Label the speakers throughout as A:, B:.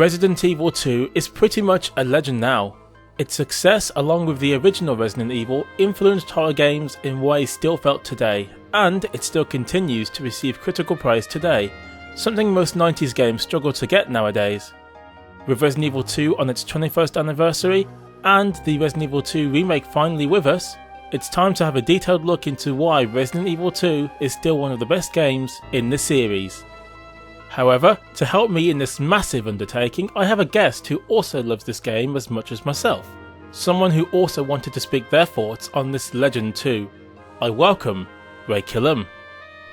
A: Resident Evil 2 is pretty much a legend now. Its success, along with the original Resident Evil, influenced horror games in ways still felt today, and it still continues to receive critical praise today, something most 90s games struggle to get nowadays. With Resident Evil 2 on its 21st anniversary, and the Resident Evil 2 remake finally with us, it's time to have a detailed look into why Resident Evil 2 is still one of the best games in the series. However, to help me in this massive undertaking, I have a guest who also loves this game as much as myself. Someone who also wanted to speak their thoughts on this legend too. I welcome Rae Killham.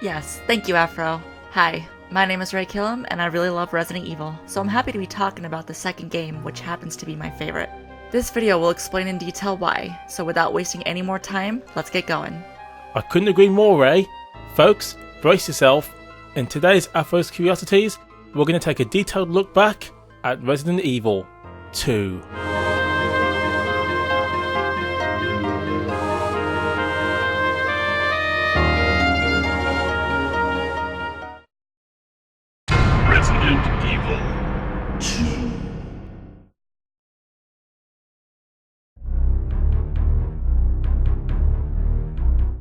B: Yes, thank you, Affro. Hi, my name is Rae Killham, and I really love Resident Evil, so I'm happy to be talking about the second game, which happens to be my favorite. This video will explain in detail why, so without wasting any more time, let's get going.
A: I couldn't agree more, Rae. Folks, brace yourself. In today's Afro's Curiosities, we're going to take a detailed look back at Resident Evil 2.
C: Resident Evil 2.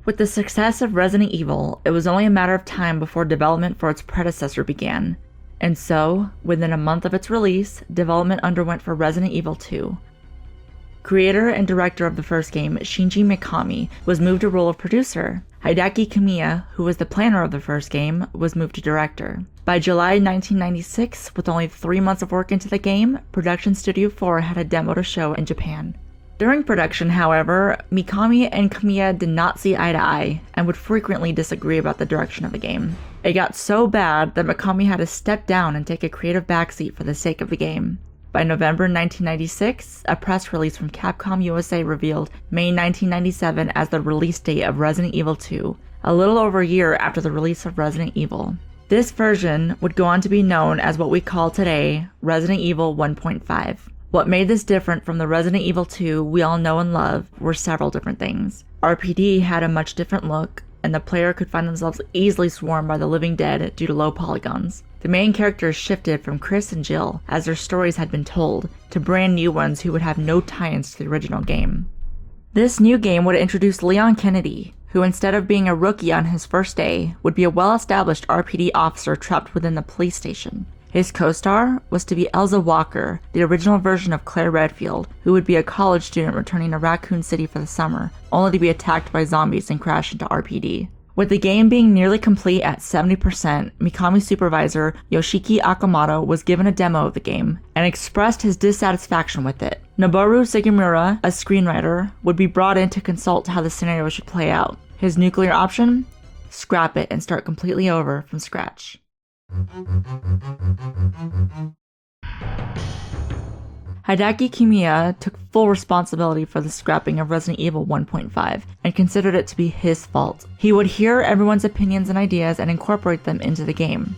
B: With the success of Resident Evil, it was only a matter of time before development for its predecessor began. And so, within a month of its release, development underwent for Resident Evil 2. Creator and director of the first game, Shinji Mikami, was moved to role of producer. Hideaki Kamiya, who was the planner of the first game, was moved to director. By July 1996, with only 3 months of work into the game, Production Studio 4 had a demo to show in Japan. During production, however, Mikami and Kamiya did not see eye to eye and would frequently disagree about the direction of the game. It got so bad that Mikami had to step down and take a creative backseat for the sake of the game. By November 1996, a press release from Capcom USA revealed May 1997 as the release date of Resident Evil 2, a little over a year after the release of Resident Evil. This version would go on to be known as what we call today Resident Evil 1.5. What made this different from the Resident Evil 2 we all know and love were several different things. RPD had a much different look, and the player could find themselves easily swarmed by the living dead due to low polygons. The main characters shifted from Chris and Jill, as their stories had been told, to brand new ones who would have no tie-ins to the original game. This new game would introduce Leon Kennedy, who instead of being a rookie on his first day, would be a well-established RPD officer trapped within the police station. His co-star was to be Elza Walker, the original version of Claire Redfield, who would be a college student returning to Raccoon City for the summer, only to be attacked by zombies and crash into RPD. With the game being nearly complete at 70%, Mikami's supervisor, Yoshiki Akamoto, was given a demo of the game and expressed his dissatisfaction with it. Noboru Sugimura, a screenwriter, would be brought in to consult how the scenario should play out. His nuclear option? Scrap it and start completely over from scratch. Hideaki Kamiya took full responsibility for the scrapping of Resident Evil 1.5 and considered it to be his fault. He would hear everyone's opinions and ideas and incorporate them into the game.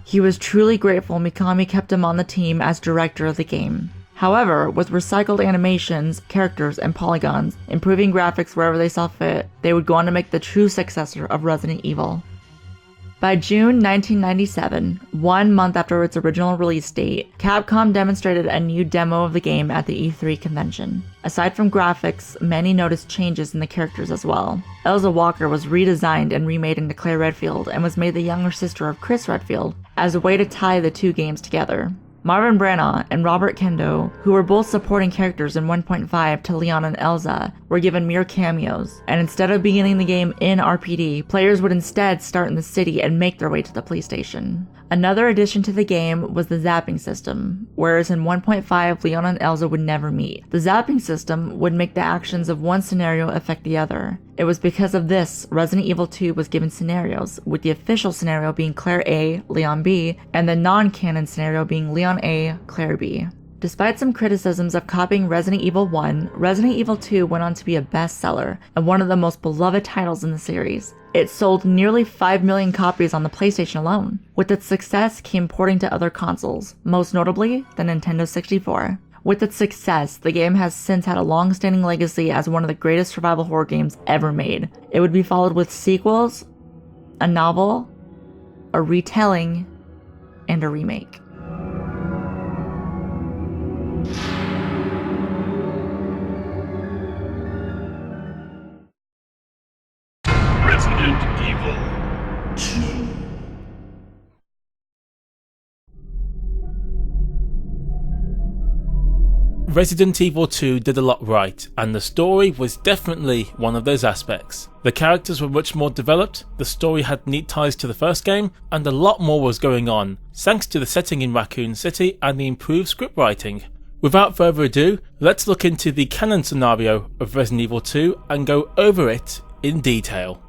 B: He was truly grateful Mikami kept him on the team as director of the game. However, with recycled animations, characters, and polygons, improving graphics wherever they saw fit, they would go on to make the true successor of Resident Evil. By June 1997, 1 month after its original release date, Capcom demonstrated a new demo of the game at the E3 convention. Aside from graphics, many noticed changes in the characters as well. Elza Walker was redesigned and remade into Claire Redfield and was made the younger sister of Chris Redfield as a way to tie the two games together. Marvin Branagh and Robert Kendo, who were both supporting characters in 1.5 to Leon and Elza, were given mere cameos, and instead of beginning the game in RPD, players would instead start in the city and make their way to the police station. Another addition to the game was the zapping system, whereas in 1.5 Leon and Elza would never meet. The zapping system would make the actions of one scenario affect the other. It was because of this Resident Evil 2 was given scenarios, with the official scenario being Claire A, Leon B, and the non-canon scenario being Leon A, Claire B. Despite some criticisms of copying Resident Evil 1, Resident Evil 2 went on to be a bestseller and one of the most beloved titles in the series. It sold nearly 5 million copies on the PlayStation alone. With its success came porting to other consoles, most notably the Nintendo 64. With its success, the game has since had a long-standing legacy as one of the greatest survival horror games ever made. It would be followed with sequels, a novel, a retelling, and a remake.
C: Resident Evil 2.
A: Resident Evil 2 did a lot right, and the story was definitely one of those aspects. The characters were much more developed, the story had neat ties to the first game, and a lot more was going on, thanks to the setting in Raccoon City and the improved script writing. Without further ado, let's look into the canon scenario of Resident Evil 2 and go over it in detail.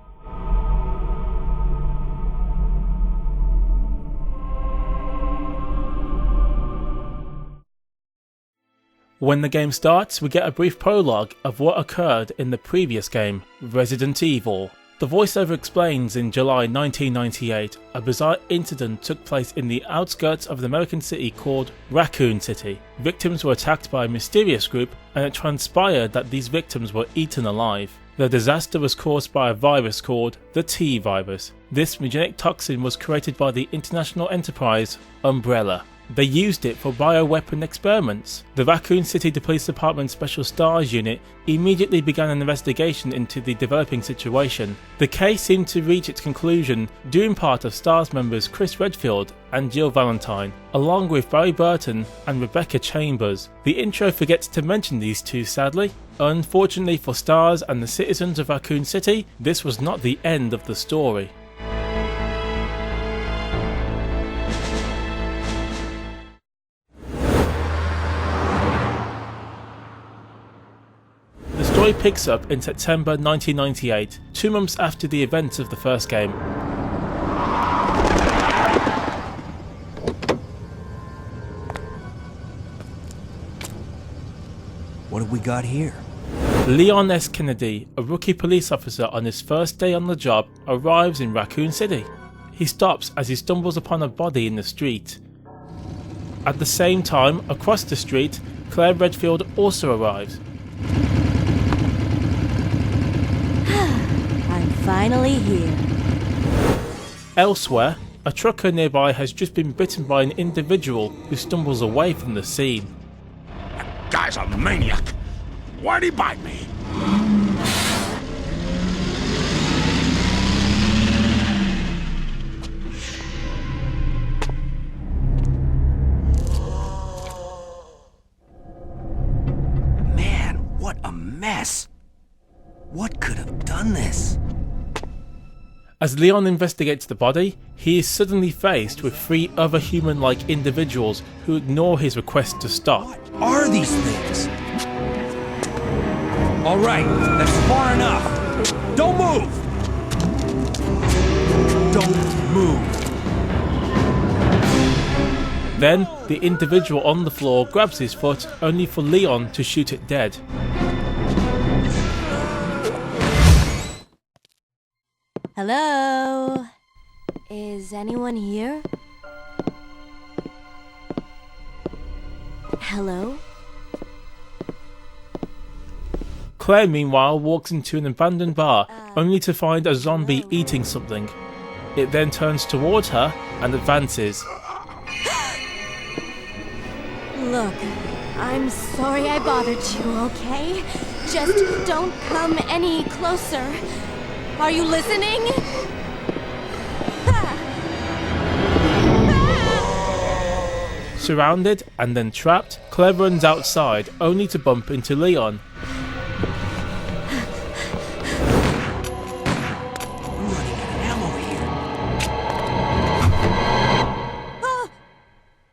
A: When the game starts, we get a brief prologue of what occurred in the previous game, Resident Evil. The voiceover explains in July 1998, a bizarre incident took place in the outskirts of an American city called Raccoon City. Victims were attacked by a mysterious group, and it transpired that these victims were eaten alive. The disaster was caused by a virus called the T-virus. This mutagenic toxin was created by the international enterprise Umbrella. They used it for bioweapon experiments. The Raccoon City Police Department Special Stars Unit immediately began an investigation into the developing situation. The case seemed to reach its conclusion due in part of Stars members Chris Redfield and Jill Valentine, along with Barry Burton and Rebecca Chambers. The intro forgets to mention these two, sadly. Unfortunately for Stars and the citizens of Raccoon City, this was not the end of the story. The story picks up in September 1998, 2 months after the events of the first game.
D: What have we got here?
A: Leon S. Kennedy, a rookie police officer on his first day on the job, arrives in Raccoon City. He stops as he stumbles upon a body in the street. At the same time, across the street, Claire Redfield also arrives.
E: I'm finally here.
A: Elsewhere, a trucker nearby has just been bitten by an individual who stumbles away from the scene.
C: That guy's a maniac. Why'd he bite me?
D: Man, what a mess! What could have done this?
A: As Leon investigates the body, he is suddenly faced with 3 other human-like individuals who ignore his request to stop.
D: What are these things? All right, that's far enough. Don't move! Don't move.
A: Then, the individual on the floor grabs his foot, only for Leon to shoot it dead.
E: Hello? Is anyone here? Hello?
A: Claire, meanwhile, walks into an abandoned bar, only to find a zombie eating something. It then turns towards her and advances.
E: Look, I'm sorry I bothered you, okay? Just don't come any closer. Are you listening?
A: Surrounded and then trapped, Claire runs outside, only to bump into Leon.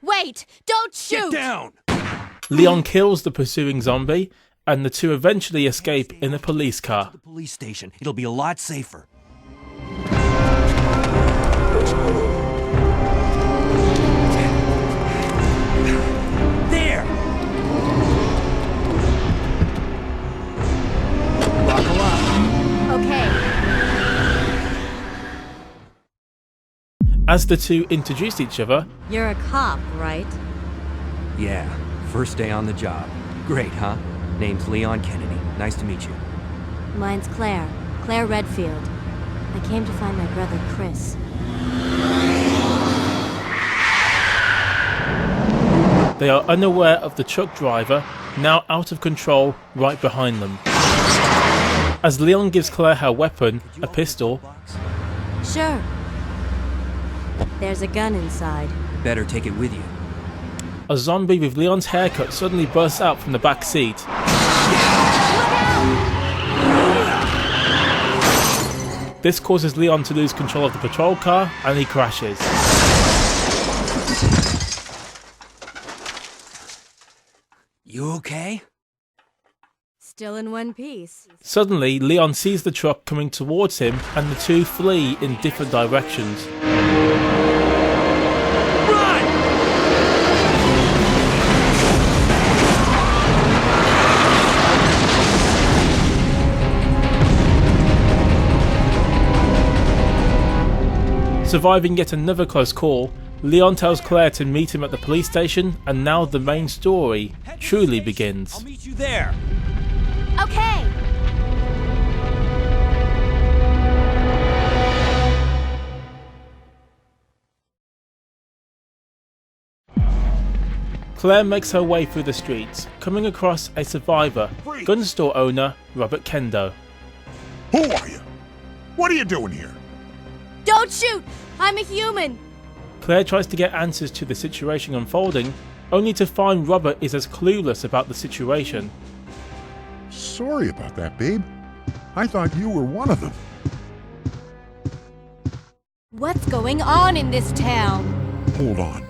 E: Wait! Don't shoot!
D: Get down!
A: Leon kills the pursuing zombie, and the 2 eventually escape in a police car.
D: The police station. It'll be a lot safer. There! Buckle up.
E: Okay.
A: As the 2 introduce each other,
E: You're a cop, right?
D: Yeah, first day on the job. Great, huh? Name's Leon Kennedy. Nice to meet you.
E: Mine's Claire. Claire Redfield. I came to find my brother, Chris.
A: they are unaware of the truck driver, now out of control, right behind them. As Leon gives Claire her weapon, a pistol,
E: Sure. There's a gun inside.
D: Better take it with you.
A: a zombie with Leon's haircut suddenly bursts out from the back seat. This causes Leon to lose control of the patrol car and he crashes.
D: You okay?
E: Still in one piece.
A: Suddenly, Leon sees the truck coming towards him and the two flee in different directions. Surviving yet another close call, Leon tells Claire to meet him at the police station, and now the main story truly begins.
D: I'll meet you there.
E: Okay.
A: Claire makes her way through the streets, coming across a survivor, gun store owner Robert Kendo.
C: Who are you? What are you doing here?
E: Don't shoot! I'm a human!
A: Claire tries to get answers to the situation unfolding, only to find Robert is as clueless about the situation.
C: Sorry about that, babe. I thought you were one of them.
E: What's going on in this town?
C: Hold on.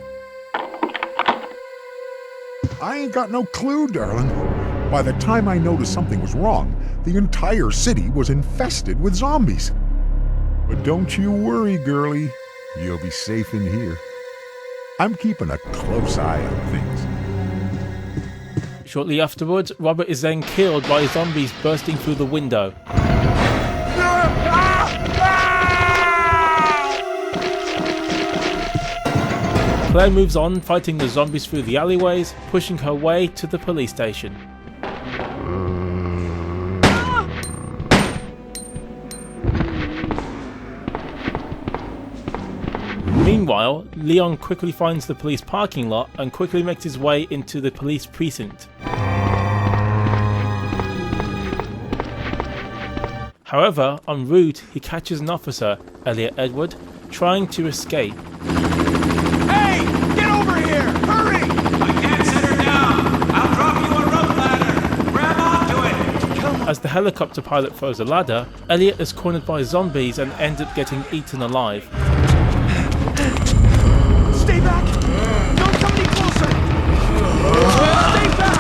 C: I ain't got no clue, darling. By the time I noticed something was wrong, the entire city was infested with zombies. But don't you worry, girlie. You'll be safe in here. I'm keeping a close eye on things.
A: Shortly afterwards, Robert is then killed by zombies bursting through the window. Claire moves on, fighting the zombies through the alleyways, pushing her way to the police station. Meanwhile, Leon quickly finds the police parking lot and quickly makes his way into the police precinct. However, en route, he catches an officer, Elliot Edward, trying to escape.
F: Hey! Get over here! Hurry! I can't set her down! I'll drop you a rope ladder! Grab onto it!
A: As the helicopter pilot throws a ladder, Elliot is cornered by zombies and ends up getting eaten alive.
F: Stay back! Don't come any closer! Stay back!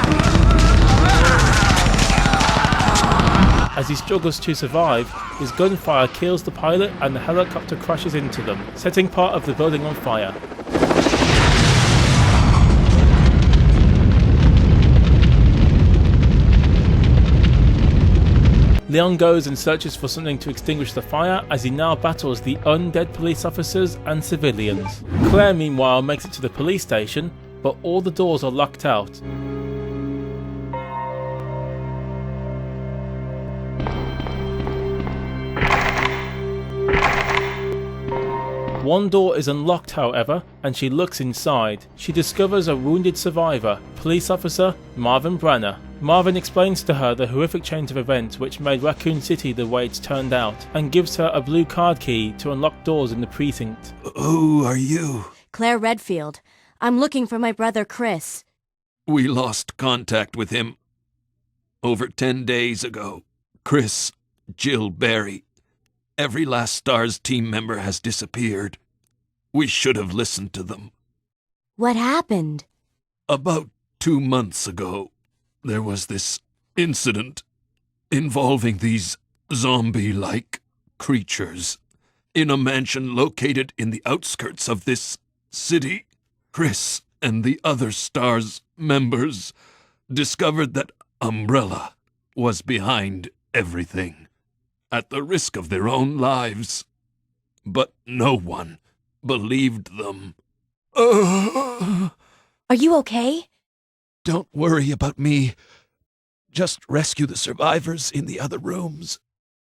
A: As he struggles to survive, his gunfire kills the pilot and the helicopter crashes into them, setting part of the building on fire. Leon goes and searches for something to extinguish the fire as he now battles the undead police officers and civilians. Claire meanwhile makes it to the police station, but all the doors are locked out. One door is unlocked, however, and she looks inside. She discovers a wounded survivor, police officer Marvin Branner. Marvin explains to her the horrific change of events which made Raccoon City the way it's turned out, and gives her a blue card key to unlock doors in the precinct.
G: Who are you?
E: Claire Redfield. I'm looking for my brother Chris.
G: We lost contact with him over 10 days ago. Chris, Jill Barry. Every last STARS team member has disappeared. We should have listened to them.
E: What happened?
G: About 2 months ago, there was this incident involving these zombie-like creatures in a mansion located in the outskirts of this city. Chris and the other STARS members discovered that Umbrella was behind everything, at the risk of their own lives. But no one believed them.
E: Are you okay?
G: Don't worry about me. Just rescue the survivors in the other rooms.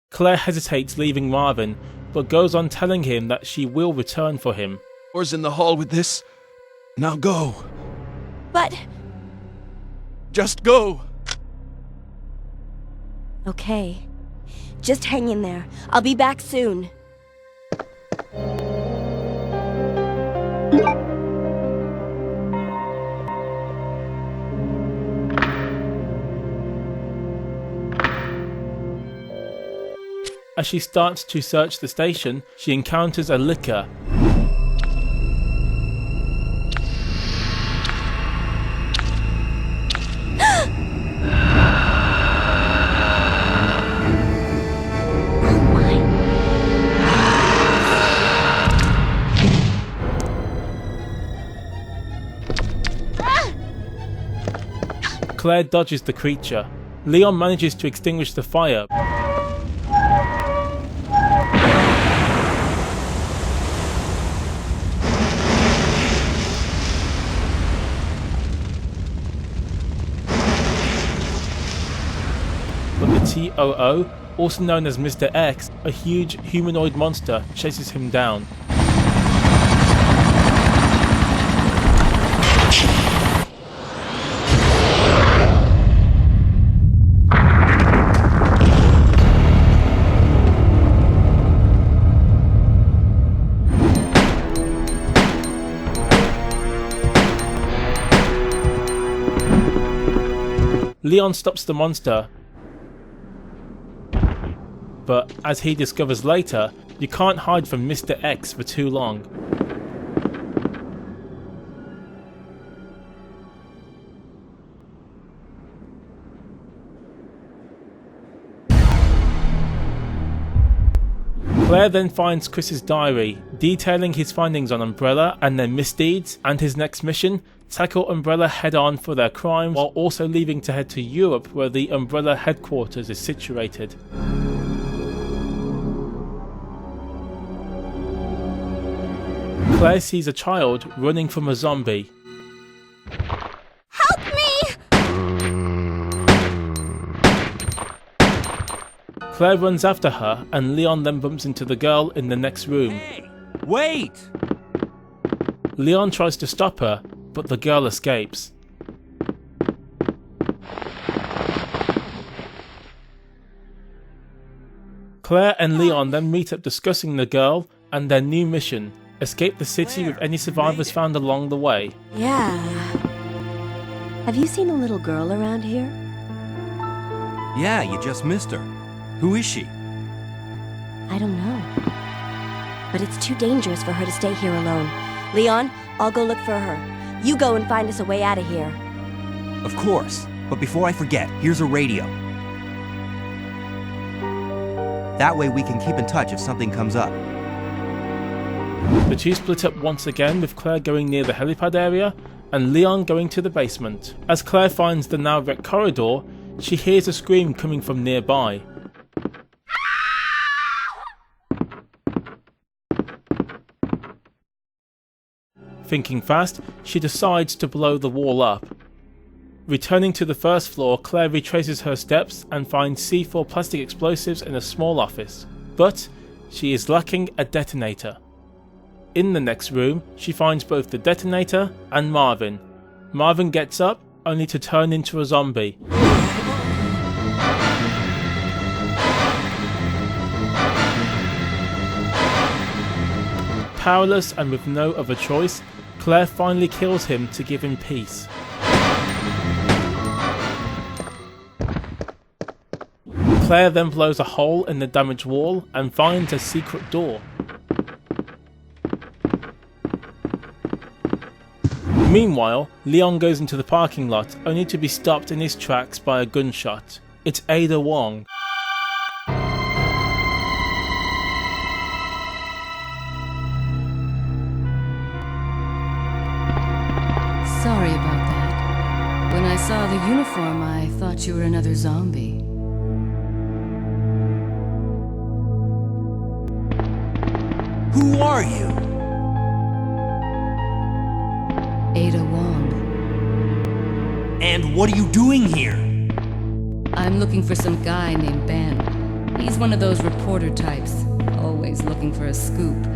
A: Claire hesitates leaving Marvin, but goes on telling him that she will return for him.
G: Doors in the hall with this. Now go.
E: But...
G: Just go.
E: Okay. Just hang in there. I'll be back soon.
A: As she starts to search the station, she encounters a licker. Claire dodges the creature. Leon manages to extinguish the fire. But the TOO, also known as Mr. X, a huge humanoid monster, chases him down. Leon stops the monster, but as he discovers later, you can't hide from Mr. X for too long. Claire then finds Chris's diary, detailing his findings on Umbrella and their misdeeds, and his next mission: tackle Umbrella head-on for their crimes, while also leaving to head to Europe, where the Umbrella headquarters is situated. Claire sees a child running from a zombie.
E: Help me!
A: Claire runs after her, and Leon then bumps into the girl in the next room.
D: Hey! Wait!
A: Leon tries to stop her, but the girl escapes. Claire and Leon then meet up discussing the girl and their new mission: escape the city with any survivors found along the way.
E: Yeah. Have you seen a little girl around here?
D: Yeah, you just missed her. Who is she?
E: I don't know. But it's too dangerous for her to stay here alone. Leon, I'll go look for her. You go and find us a way out of here.
D: Of course. But before I forget, here's a radio. That way we can keep in touch if something comes up.
A: The two split up once again, with Claire going near the helipad area and Leon going to the basement. As Claire finds the now wrecked corridor, she hears a scream coming from nearby. Thinking fast, she decides to blow the wall up. Returning to the first floor, Claire retraces her steps and finds C4 plastic explosives in a small office, but she is lacking a detonator. In the next room, she finds both the detonator and Marvin. Marvin gets up, only to turn into a zombie. Powerless and with no other choice, Claire finally kills him to give him peace. Claire then blows a hole in the damaged wall and finds a secret door. Meanwhile, Leon goes into the parking lot, only to be stopped in his tracks by a gunshot. It's Ada Wong.
H: Sorry about that. When I saw the uniform, I thought you were another zombie.
D: Who are you?
H: Ada Wong.
D: And what are you doing here?
H: I'm looking for some guy named Ben. He's one of those reporter types, always looking for a scoop.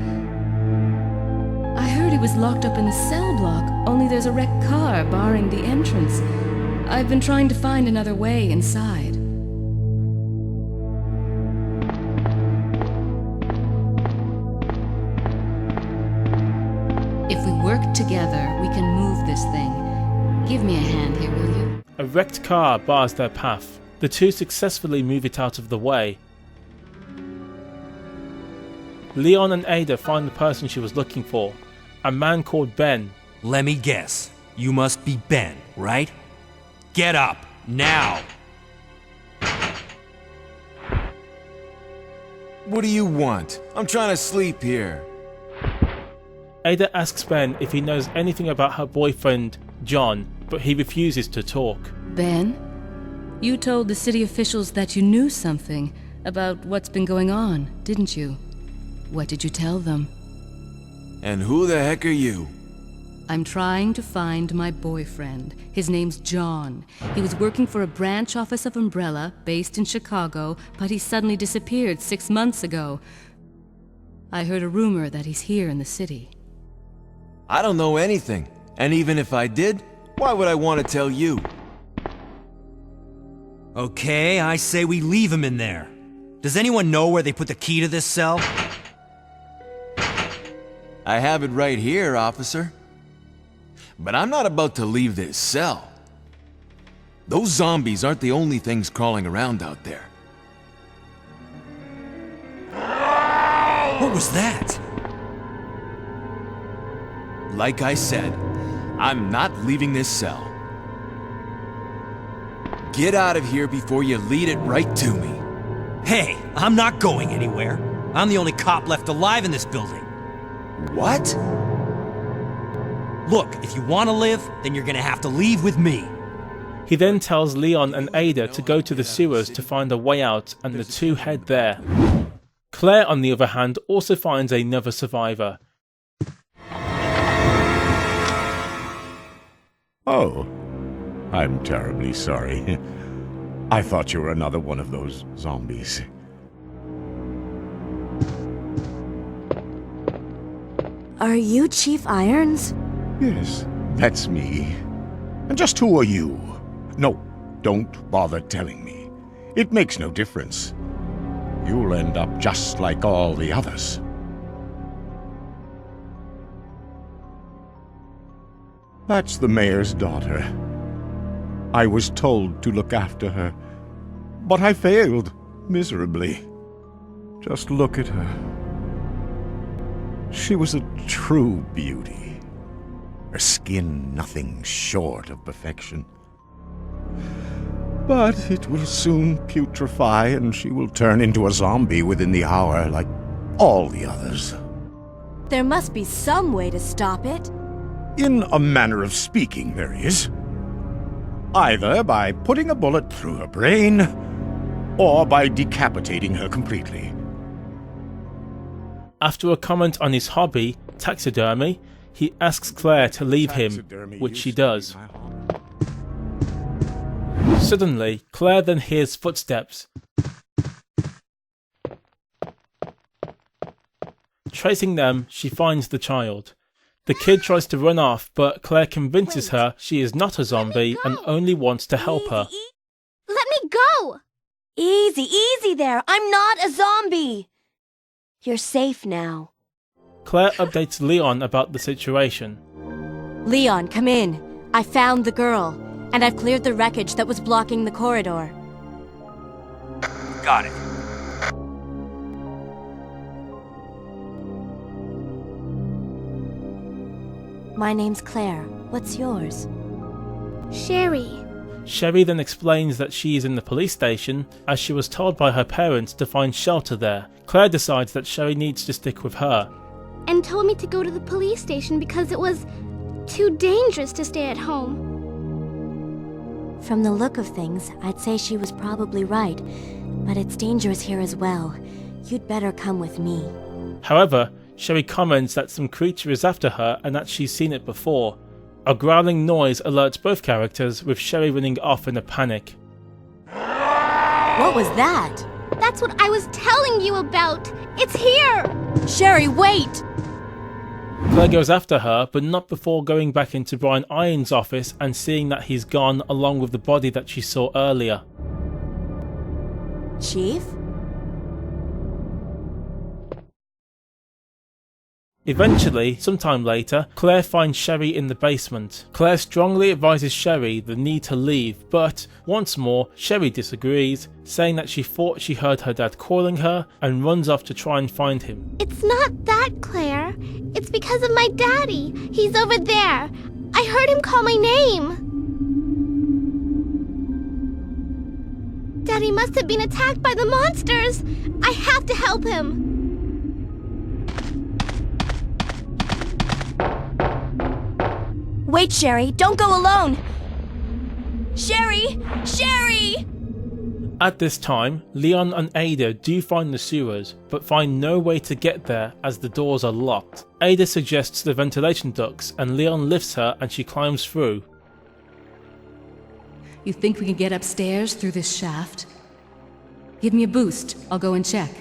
H: I heard he was locked up in the cell block, only there's a wrecked car barring the entrance. I've been trying to find another way inside. together, we can move this thing. Give me a hand here, will you?
A: A wrecked car bars their path. The two successfully move it out of the way. Leon and Ada find the person she was looking for, a man called Ben.
D: Let me guess. You must be Ben, right? Get up, now!
I: What do you want? I'm trying to sleep here.
A: Ada asks Ben if he knows anything about her boyfriend, John, but he refuses to talk.
H: Ben? You told the city officials that you knew something about what's been going on, didn't you? What did you tell them?
I: And who the heck are you?
H: I'm trying to find my boyfriend. His name's John. He was working for a branch office of Umbrella, based in Chicago, but he suddenly disappeared 6 months ago. I heard a rumor that he's here in the city.
I: I don't know anything. And even if I did, why would I want to tell you?
D: Okay, I say we leave him in there. Does anyone know where they put the key to this cell?
I: I have it right here, officer. But I'm not about to leave this cell. Those zombies aren't the only things crawling around out there.
D: What was that?
I: Like I said, I'm not leaving this cell. Get out of here before you lead it right to me.
D: Hey, I'm not going anywhere. I'm the only cop left alive in this building.
I: What?
D: Look, if you want to live, then you're gonna have to leave with me.
A: He then tells Leon and Ada to go to the sewers to find a way out, and the two head there. Claire, on the other hand, also finds another survivor.
C: Oh, I'm terribly sorry. I thought you were another one of those zombies.
E: Are you Chief Irons?
C: Yes, that's me. And just who are you? No, don't bother telling me. It makes no difference. You'll end up just like all the others. That's the mayor's daughter. I was told to look after her, but I failed miserably. Just look at her. She was a true beauty. Her skin nothing short of perfection. But it will soon putrefy, and she will turn into a zombie within the hour like all the others.
E: There must be some way to stop it.
C: In a manner of speaking, there is. Either by putting a bullet through her brain, or by decapitating her completely.
A: After a comment on his hobby, taxidermy, he asks Claire to leave him, which she does. Suddenly, Claire then hears footsteps. Tracing them, she finds the child. The kid tries to run off, but Claire convinces her she is not a zombie and only wants to help her.
E: Let me go! Easy, easy there. I'm not a zombie. You're safe now.
A: Claire updates Leon about the situation.
E: Leon, come in. I found the girl, and I've cleared the wreckage that was blocking the corridor.
D: Got it.
E: My name's Claire. What's yours?
J: Sherry.
A: Sherry then explains that she is in the police station as she was told by her parents to find shelter there. Claire decides that Sherry needs to stick with her.
J: And told me to go to the police station because it was too dangerous to stay at home.
E: From the look of things, I'd say she was probably right, but it's dangerous here as well. You'd better come with me.
A: However, Sherry comments that some creature is after her and that she's seen it before. A growling noise alerts both characters, with Sherry running off in a panic.
E: What was that?
J: That's what I was telling you about! It's here!
E: Sherry, wait!
A: Claire goes after her, but not before going back into Brian Irons' office and seeing that he's gone along with the body that she saw earlier.
E: Chief?
A: Eventually, sometime later, Claire finds Sherry in the basement. Claire strongly advises Sherry the need to leave, but once more, Sherry disagrees, saying that she thought she heard her dad calling her and runs off to try and find him.
J: It's not that, Claire. It's because of my daddy. He's over there. I heard him call my name. Daddy must have been attacked by the monsters. I have to help him.
E: Wait, Sherry, don't go alone! Sherry! Sherry!
A: At this time, Leon and Ada do find the sewers, but find no way to get there as the doors are locked. Ada suggests the ventilation ducts and Leon lifts her and she climbs through.
H: You think we can get upstairs through this shaft? Give me a boost, I'll go and check.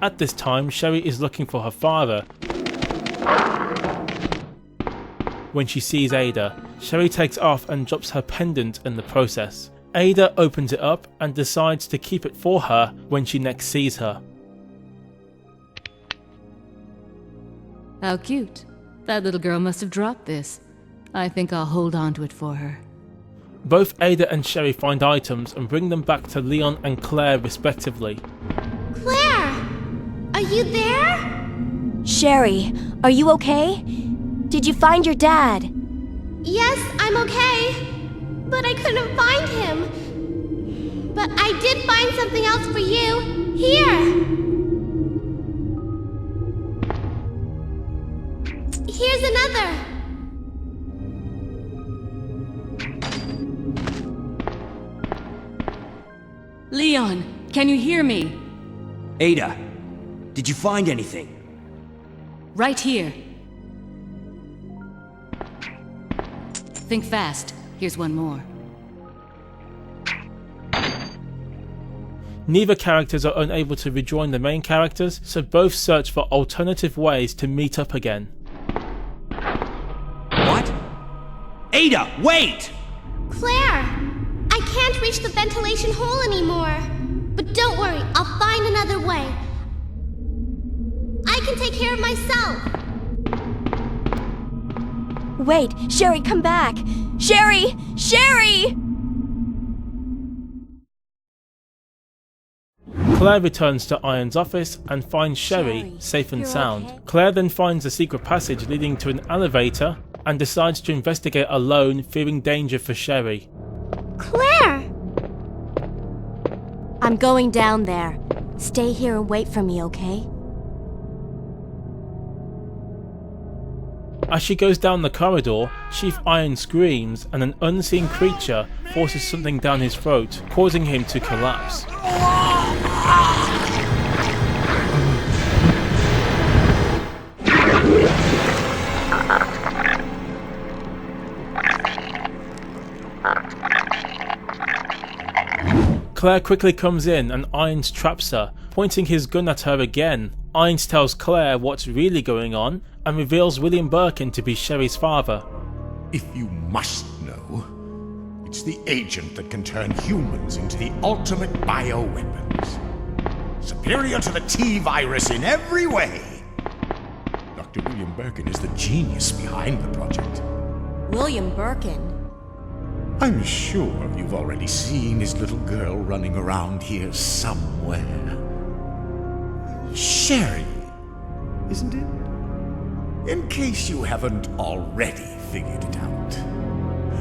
A: At this time, Sherry is looking for her father. When she sees Ada, Sherry takes off and drops her pendant in the process. Ada opens it up and decides to keep it for her when she next sees her.
H: How cute. That little girl must have dropped this. I think I'll hold on to it for her.
A: Both Ada and Sherry find items and bring them back to Leon and Claire respectively.
J: Claire! Are you there?
E: Sherry, are you okay? Did you find your dad?
J: Yes, I'm okay. But I couldn't find him. But I did find something else for you. Here! Here's another.
H: Leon, can you hear me?
D: Ada, did you find anything?
H: Right here. Think fast. Here's one more.
A: Neither characters are unable to rejoin the main characters, so both search for alternative ways to meet up again.
D: What? Ada, wait!
J: Claire! I can't reach the ventilation hole anymore. But don't worry, I'll find another way. I can take care of myself.
E: Wait, Sherry, come back! Sherry! Sherry!
A: Claire returns to Iron's office and finds Sherry safe and
E: you're
A: sound.
E: okay?
A: Claire then finds a secret passage leading to an elevator and decides to investigate alone, fearing danger for Sherry.
J: Claire!
E: I'm going down there. Stay here and wait for me, okay?
A: As she goes down the corridor, Chief Iron screams and an unseen creature forces something down his throat, causing him to collapse. Claire quickly comes in and Irons traps her, pointing his gun at her again. Irons tells Claire what's really going on and reveals William Birkin to be Sherry's father.
C: If you must know, it's the agent that can turn humans into the ultimate bioweapons. Superior to the T-virus in every way. Dr. William Birkin is the genius behind the project.
E: William Birkin?
C: I'm sure you've already seen his little girl running around here somewhere. Sherry, isn't it? In case you haven't already figured it out.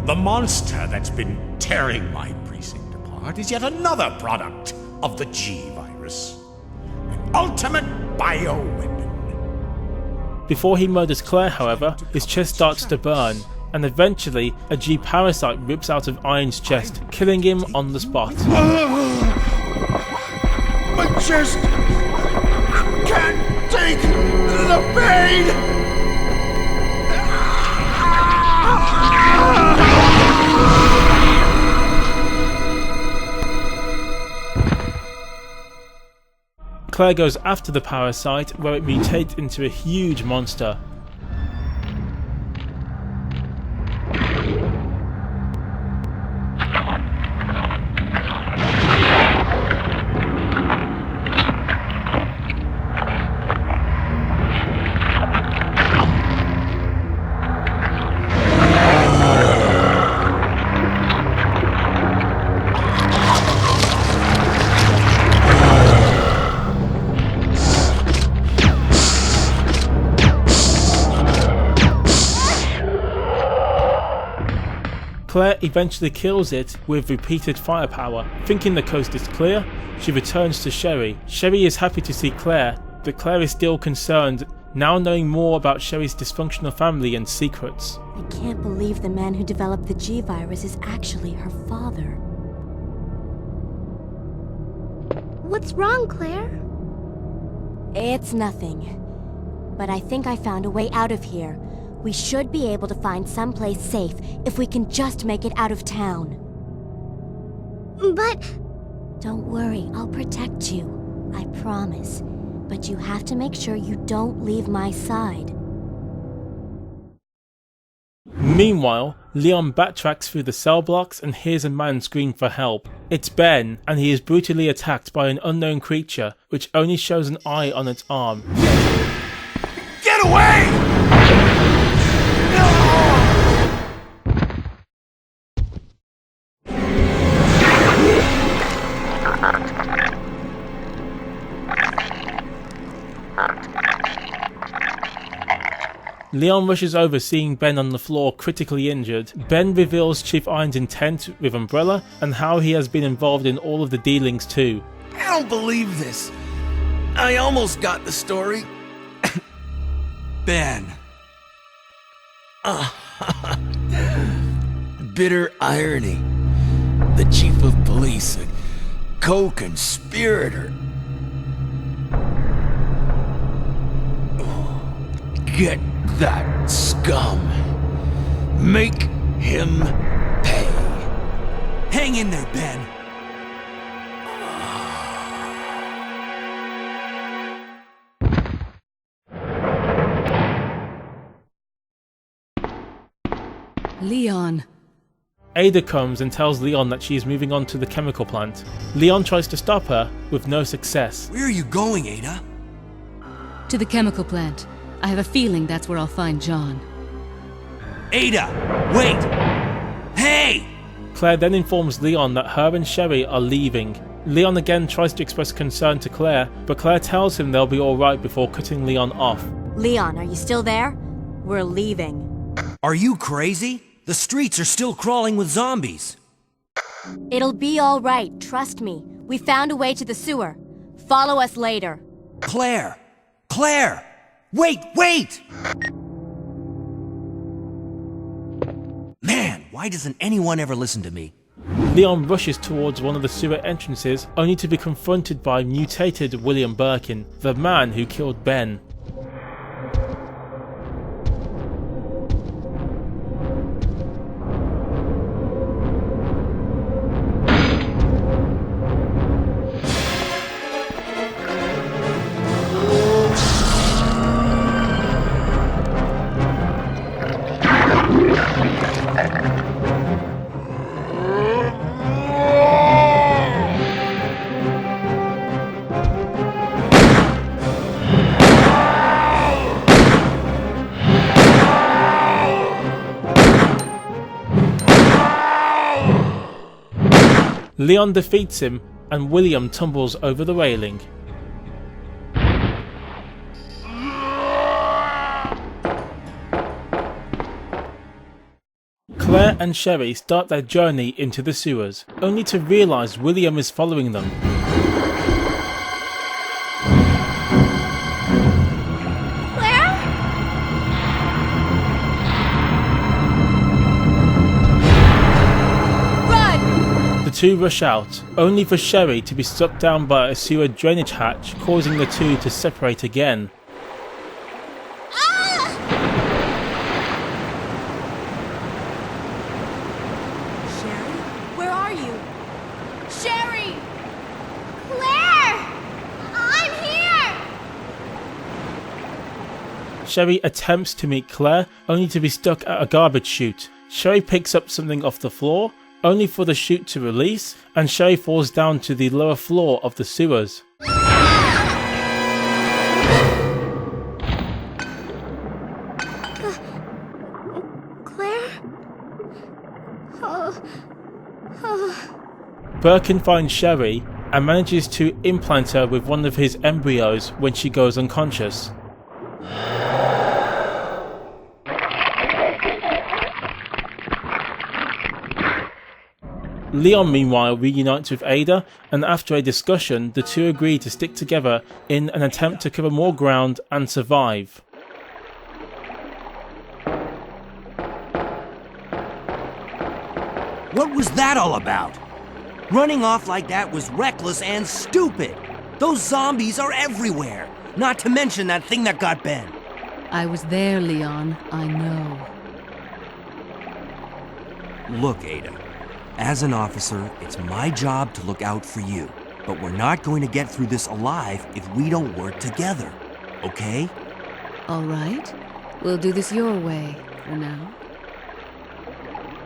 C: The monster that's been tearing my precinct apart is yet another product of the G-virus. An ultimate bioweapon.
A: Before he murders Claire, however, his chest starts to burn, and eventually a G-parasite rips out of Iron's chest, killing him on the spot.
C: My chest can't take the pain!
A: Claire goes after the parasite, where it mutates into a huge monster. Claire eventually kills it with repeated firepower. Thinking the coast is clear, she returns to Sherry. Sherry is happy to see Claire, but Claire is still concerned, now knowing more about Sherry's dysfunctional family and secrets.
E: I can't believe the man who developed the G-Virus is actually her father.
J: What's wrong, Claire?
E: It's nothing. But I think I found a way out of here. We should be able to find someplace safe if we can just make it out of town.
J: But...
E: Don't worry, I'll protect you. I promise. But you have to make sure you don't leave my side.
A: Meanwhile, Leon backtracks through the cell blocks and hears a man scream for help. It's Ben, and he is brutally attacked by an unknown creature, which only shows an eye on its arm.
F: Get away!
A: Leon rushes over, seeing Ben on the floor critically injured. Ben reveals Chief Iron's intent with Umbrella and how he has been involved in all of the dealings too.
I: I don't believe this. I almost got the story.
D: Ben.
I: Bitter irony. The chief of police, a co-conspirator. Get that scum. Make him pay.
D: Hang in there, Ben.
H: Leon.
A: Ada comes and tells Leon that she is moving on to the chemical plant. Leon tries to stop her, with no success.
D: Where are you going, Ada?
H: To the chemical plant. I have a feeling that's where I'll find John.
D: Ada! Wait! Hey!
A: Claire then informs Leon that her and Sherry are leaving. Leon again tries to express concern to Claire, but Claire tells him they'll be alright before cutting Leon off.
E: Leon, are you still there? We're leaving.
D: Are you crazy? The streets are still crawling with zombies.
E: It'll be all right, trust me. We found a way to the sewer. Follow us later.
D: Claire! Claire! Wait! Wait! Man, why doesn't anyone ever listen to me?
A: Leon rushes towards one of the sewer entrances, only to be confronted by mutated William Birkin, the man who killed Ben. Leon defeats him, and William tumbles over the railing. Claire and Sherry start their journey into the sewers, only to realise William is following them. The two rush out, only for Sherry to be struck down by a sewer drainage hatch, causing the two to separate again.
E: Sherry? Where are you? Sherry!
J: Claire! I'm here!
A: Sherry attempts to meet Claire, only to be stuck at a garbage chute. Sherry picks up something off the floor, only for the chute to release, and Sherry falls down to the lower floor of the sewers.
J: Claire?
A: Birkin finds Sherry and manages to implant her with one of his embryos when she goes unconscious. Leon meanwhile reunites with Ada, and after a discussion, the two agree to stick together in an attempt to cover more ground and survive.
K: What was that all about? Running off like that was reckless and stupid. Those zombies are everywhere. Not to mention that thing that got Ben.
H: I was there, Leon. I know.
K: Look, Ada. As an officer, it's my job to look out for you. But we're not going to get through this alive if we don't work together. Okay?
H: All right. We'll do this your way for now.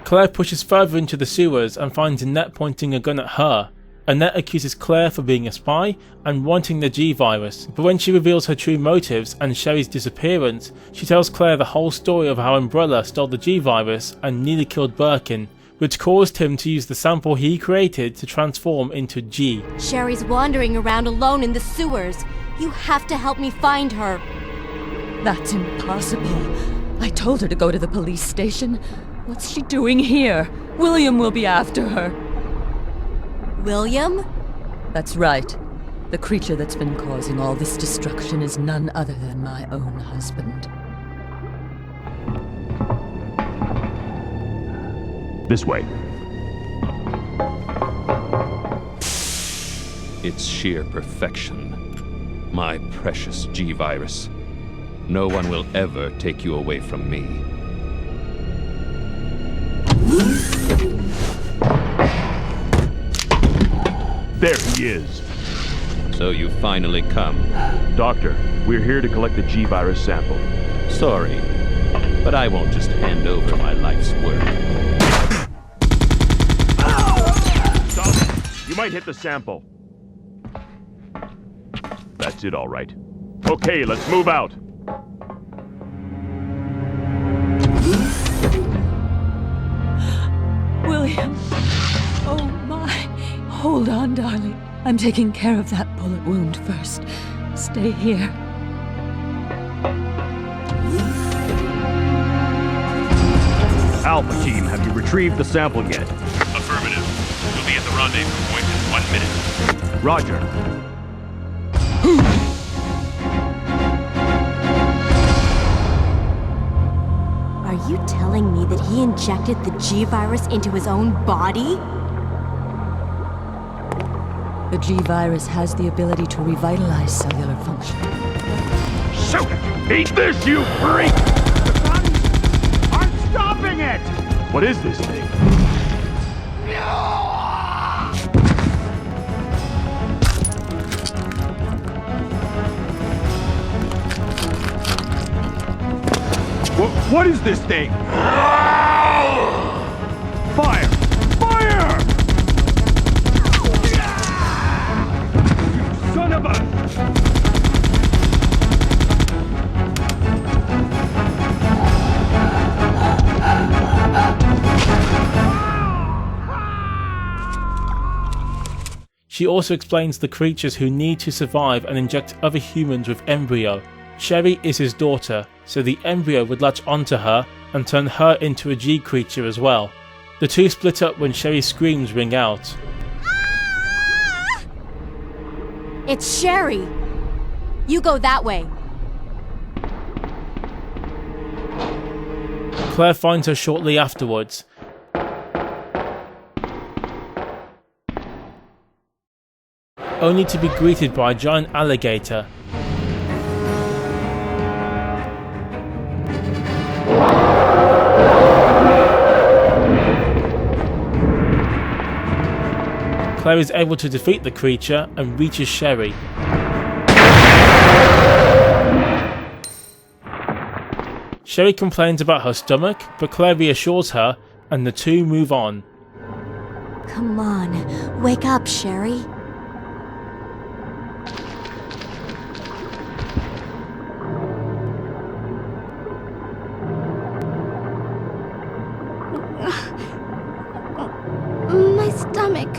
A: Claire pushes further into the sewers and finds Annette pointing a gun at her. Annette accuses Claire for being a spy and wanting the G-Virus, but when she reveals her true motives and Sherry's disappearance, she tells Claire the whole story of how Umbrella stole the G-Virus and nearly killed Birkin, which caused him to use the sample he created to transform into G.
E: Sherry's wandering around alone in the sewers. You have to help me find her.
L: That's impossible. I told her to go to the police station. What's she doing here? William will be after her.
E: William?
L: That's right. The creature that's been causing all this destruction is none other than my own husband.
M: This way.
G: It's sheer perfection. My precious G-Virus. No one will ever take you away from me.
M: There he is.
G: So you finally come.
M: Doctor, we're here to collect the G-Virus sample.
G: Sorry, but I won't just hand over my life's work.
M: Stop! You might hit the sample. That's it, all right. Okay, let's move out.
L: William. Oh my. Hold on, darling. I'm taking care of that bullet wound first. Stay here.
M: Alpha team, have you retrieved the sample yet?
N: Affirmative. We'll be at the rendezvous point in 1 minute.
M: Roger.
E: Are you telling me that he injected the G-Virus into his own body?
L: The G-Virus has the ability to revitalize cellular function.
M: Shoot it! Eat this, you freak! The guns aren't stopping it! What is this thing? What is this thing? Fire! Fire! You son of a...
A: She also explains the creatures who need to survive and inject other humans with embryo. Sherry is his daughter, so the embryo would latch onto her and turn her into a G creature as well. The two split up when Sherry's screams ring out.
E: It's Sherry! You go that way.
A: Claire finds her shortly afterwards. Only to be greeted by a giant alligator. Claire is able to defeat the creature and reaches Sherry. Sherry complains about her stomach, but Claire reassures her, and the two move on.
E: Come on, wake up, Sherry.
J: My stomach.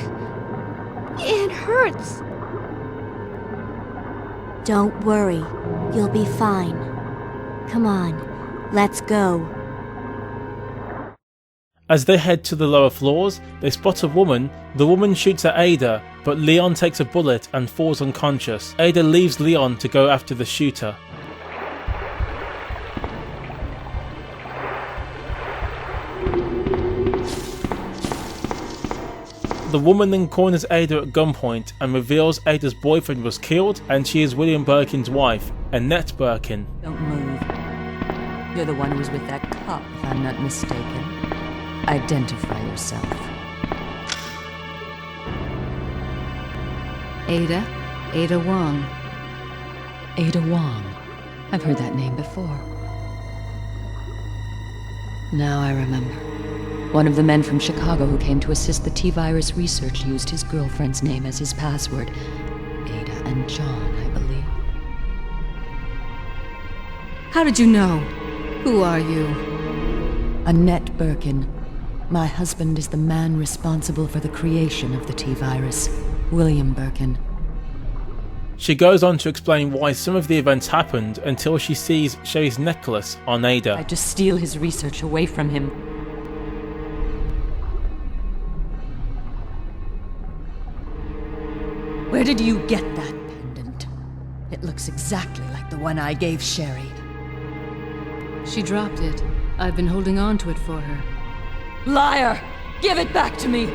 J: It hurts.
E: Don't worry, you'll be fine. Come on, let's go.
A: As they head to the lower floors, they spot a woman. The woman shoots at Ada, but Leon takes a bullet and falls unconscious. Ada leaves Leon to go after the shooter. The woman then corners Ada at gunpoint and reveals Ada's boyfriend was killed and she is William Birkin's wife, Annette Birkin.
L: Don't move. You're the one who was with that cop, if I'm not mistaken. Identify yourself.
H: Ada Wong.
L: Ada Wong. I've heard that name before. Now I remember. One of the men from Chicago who came to assist the T-virus research used his girlfriend's name as his password. Ada and John, I believe.
H: How did you know? Who are you?
L: Annette Birkin. My husband is the man responsible for the creation of the T-virus, William Birkin.
A: She goes on to explain why some of the events happened until she sees Sherry's necklace on Ada.
L: I just steal his research away from him. Where did you get that pendant? It looks exactly like the one I gave Sherry.
H: She dropped it. I've been holding on to it for her.
L: Liar! Give it back to me!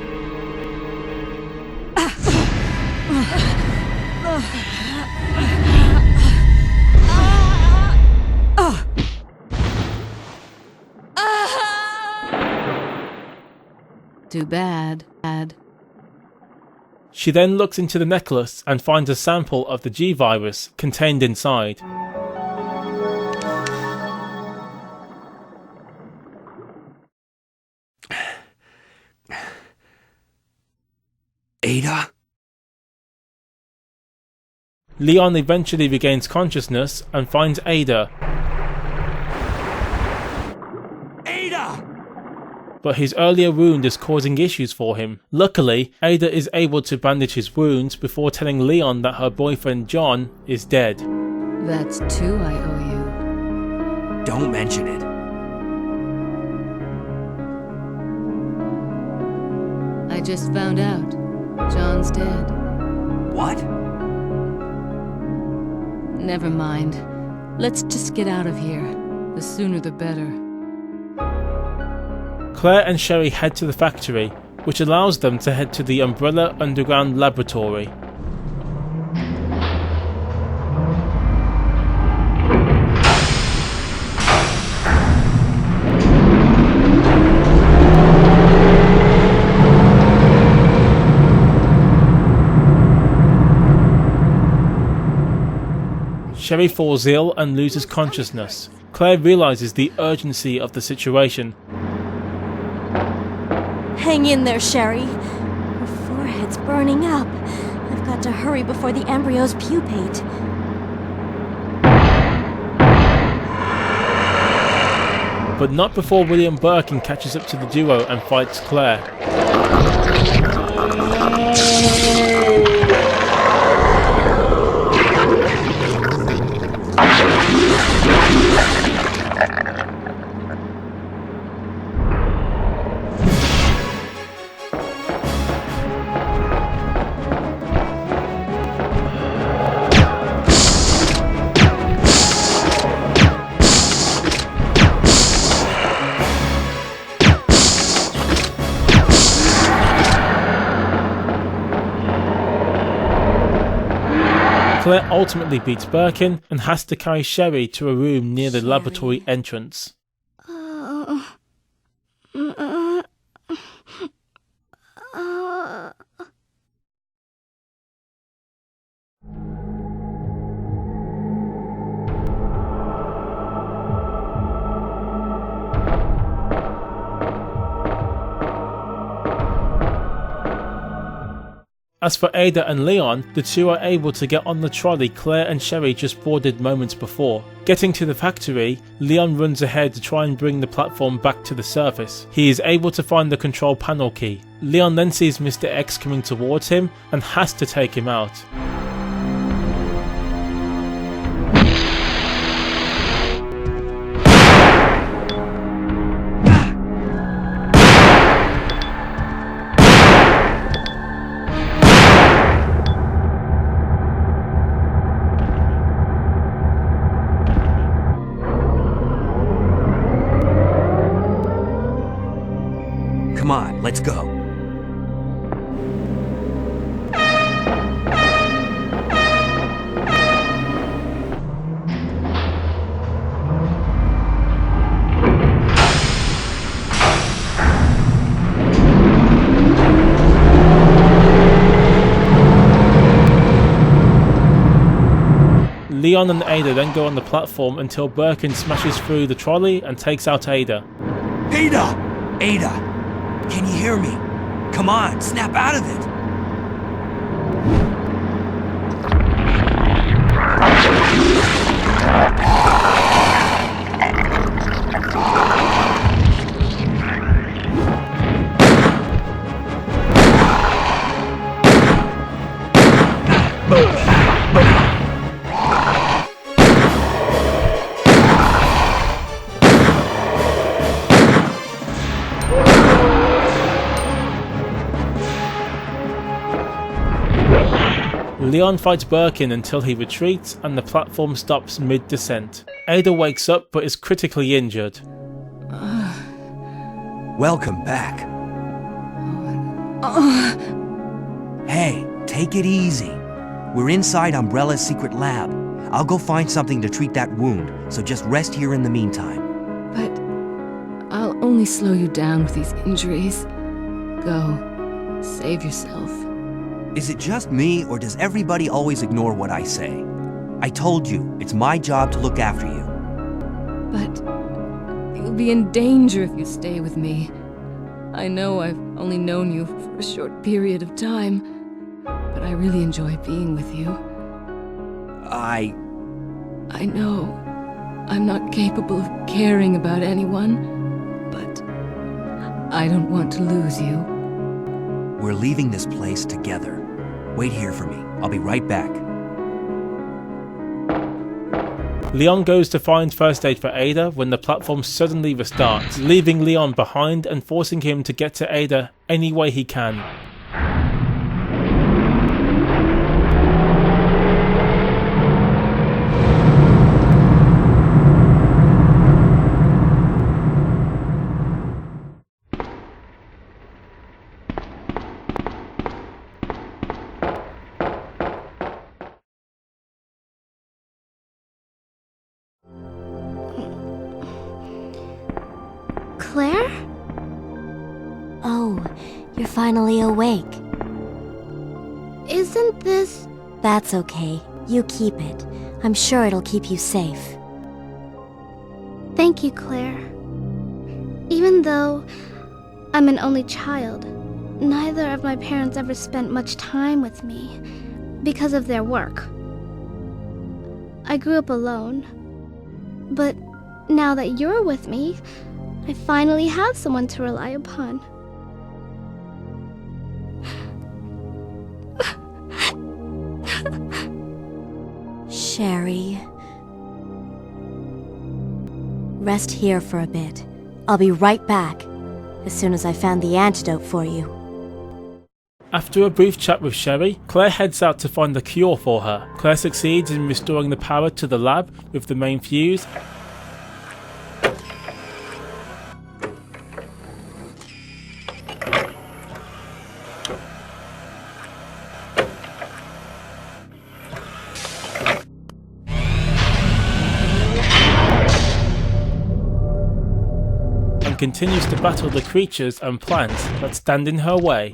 H: Too bad.
A: She then looks into the necklace and finds a sample of the G-virus contained inside.
K: Ada?
A: Leon eventually regains consciousness and finds Ada.
K: Ada!
A: But his earlier wound is causing issues for him. Luckily, Ada is able to bandage his wounds before telling Leon that her boyfriend John is dead.
H: That's two I owe you.
K: Don't mention it.
H: I just found out. John's dead.
K: What?
H: Never mind. Let's just get out of here. The sooner the better.
A: Claire and Sherry head to the factory, which allows them to head to the Umbrella Underground Laboratory. Sherry falls ill and loses consciousness. Claire realizes the urgency of the situation.
E: Hang in there, Sherry. Her forehead's burning up. I've got to hurry before the embryos pupate.
A: But not before William Birkin catches up to the duo and fights Claire. Claire ultimately beats Birkin and has to carry Sherry to a room near the laboratory entrance. As for Ada and Leon, the two are able to get on the trolley Claire and Sherry just boarded moments before. Getting to the factory, Leon runs ahead to try and bring the platform back to the surface. He is able to find the control panel key. Leon then sees Mr. X coming towards him and has to take him out.
K: Let's go.
A: Leon and Ada then go on the platform until Birkin smashes through the trolley and takes out Ada.
K: Ada! Ada! Can you hear me? Come on, snap out of it!
A: Leon fights Birkin until he retreats and the platform stops mid-descent. Ada wakes up but is critically injured.
K: Welcome back. Hey, take it easy. We're inside Umbrella's secret lab. I'll go find something to treat that wound, so just rest here in the meantime.
H: But I'll only slow you down with these injuries. Go. Save yourself.
K: Is it just me, or does everybody always ignore what I say? I told you, it's my job to look after you.
H: But you'll be in danger if you stay with me. I know I've only known you for a short period of time, but I really enjoy being with you. I know I'm not capable of caring about anyone, but I don't want to lose you.
K: We're leaving this place together. Wait here for me. I'll be right back.
A: Leon goes to find first aid for Ada when the platform suddenly restarts, leaving Leon behind and forcing him to get to Ada any way he can.
J: Claire?
E: Oh, you're finally awake.
J: Isn't this...
E: That's okay. You keep it. I'm sure it'll keep you safe.
J: Thank you, Claire. Even though I'm an only child, neither of my parents ever spent much time with me because of their work. I grew up alone. But now that you're with me, I finally have someone to rely upon.
E: Sherry. Rest here for a bit. I'll be right back, as soon as I found the antidote for you.
A: After a brief chat with Sherry, Claire heads out to find the cure for her. Claire succeeds in restoring the power to the lab with the main fuse, and continues to battle the creatures and plants that stand in her way.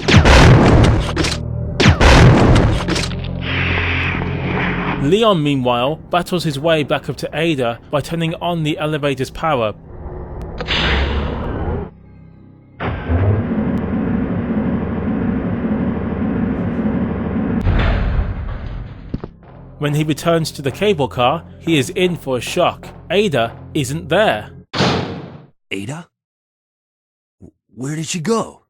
A: Leon, meanwhile, battles his way back up to Ada by turning on the elevator's power. When he returns to the cable car, he is in for a shock. Ada isn't there.
K: Ada? Where did she go?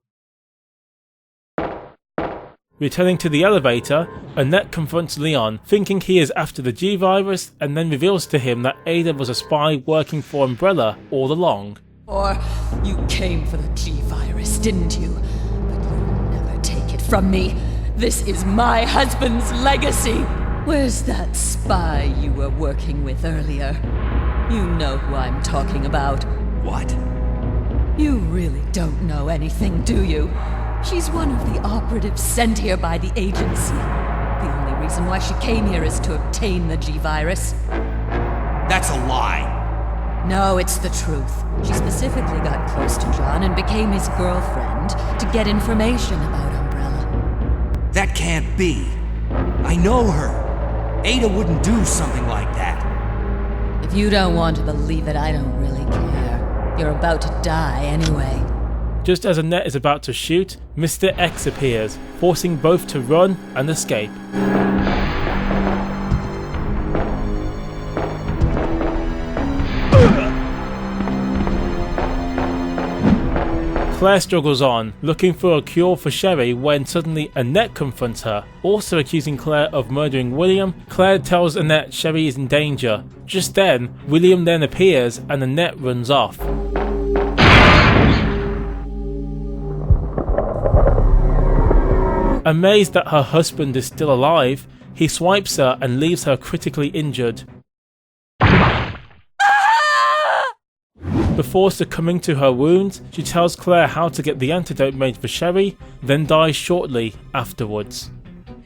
A: Returning to the elevator, Annette confronts Leon, thinking he is after the G-Virus, and then reveals to him that Ada was a spy working for Umbrella all along.
O: Or you came for the G-Virus, didn't you? But you'll never take it from me. This is my husband's legacy. Where's that spy you were working with earlier? You know who I'm talking about.
K: What?
O: You really don't know anything, do you? She's one of the operatives sent here by the agency. The only reason why she came here is to obtain the G-Virus.
K: That's a lie.
O: No, it's the truth. She specifically got close to John and became his girlfriend to get information about Umbrella.
K: That can't be. I know her. Ada wouldn't do something like that.
O: If you don't want to believe it, I don't really care. You're about to die anyway.
A: Just as Annette is about to shoot, Mr. X appears, forcing both to run and escape. Claire struggles on, looking for a cure for Sherry when suddenly Annette confronts her, also accusing Claire of murdering William. Claire tells Annette Sherry is in danger. Just then, William then appears and Annette runs off. Amazed that her husband is still alive, he swipes her and leaves her critically injured. Before succumbing to her wounds, she tells Claire how to get the antidote made for Sherry, then dies shortly afterwards.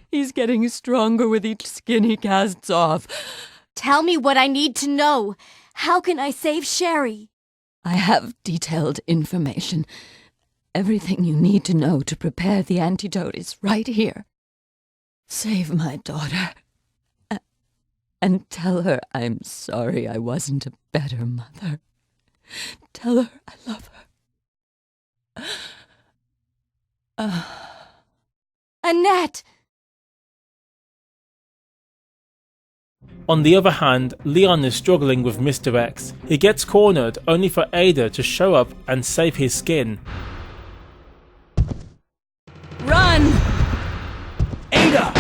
O: He's getting stronger with each skin he casts off.
E: Tell me what I need to know. How can I save Sherry?
O: I have detailed information. Everything you need to know to prepare the antidote is right here. Save my daughter. And tell her I'm sorry I wasn't a better mother. Tell her I love her.
E: Annette!
A: On the other hand, Leon is struggling with Mr. X. He gets cornered only for Ada to show up and save his skin.
O: Run!
K: Ada!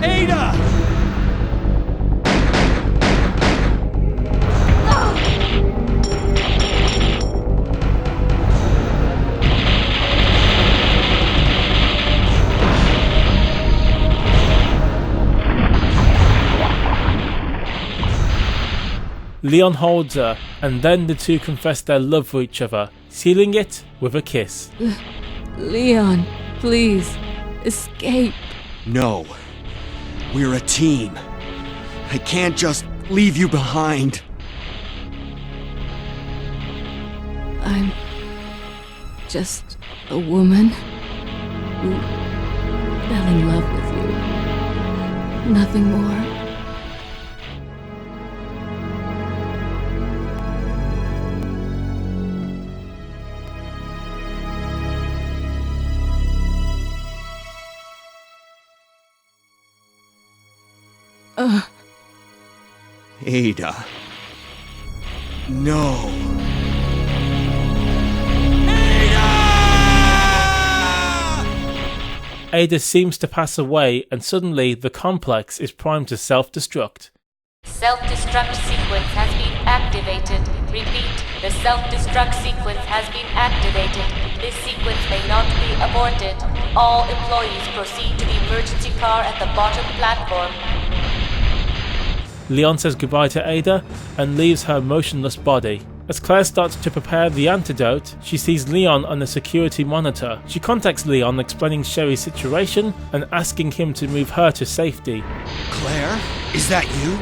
K: Ada!
A: Leon holds her, and then the two confess their love for each other, sealing it with a kiss.
O: Leon, please, escape.
K: No. We're a team. I can't just leave you behind.
O: I'm just a woman who fell in love with you. Nothing more.
K: Ada. No.
A: Ada seems to pass away, and suddenly the complex is primed to self-destruct.
P: Self-destruct sequence has been activated. Repeat, the self-destruct sequence has been activated. This sequence may not be aborted. All employees proceed to the emergency car at the bottom platform.
A: Leon says goodbye to Ada and leaves her motionless body. As Claire starts to prepare the antidote, she sees Leon on a security monitor. She contacts Leon explaining Sherry's situation and asking him to move her to safety.
K: Claire? Is that you?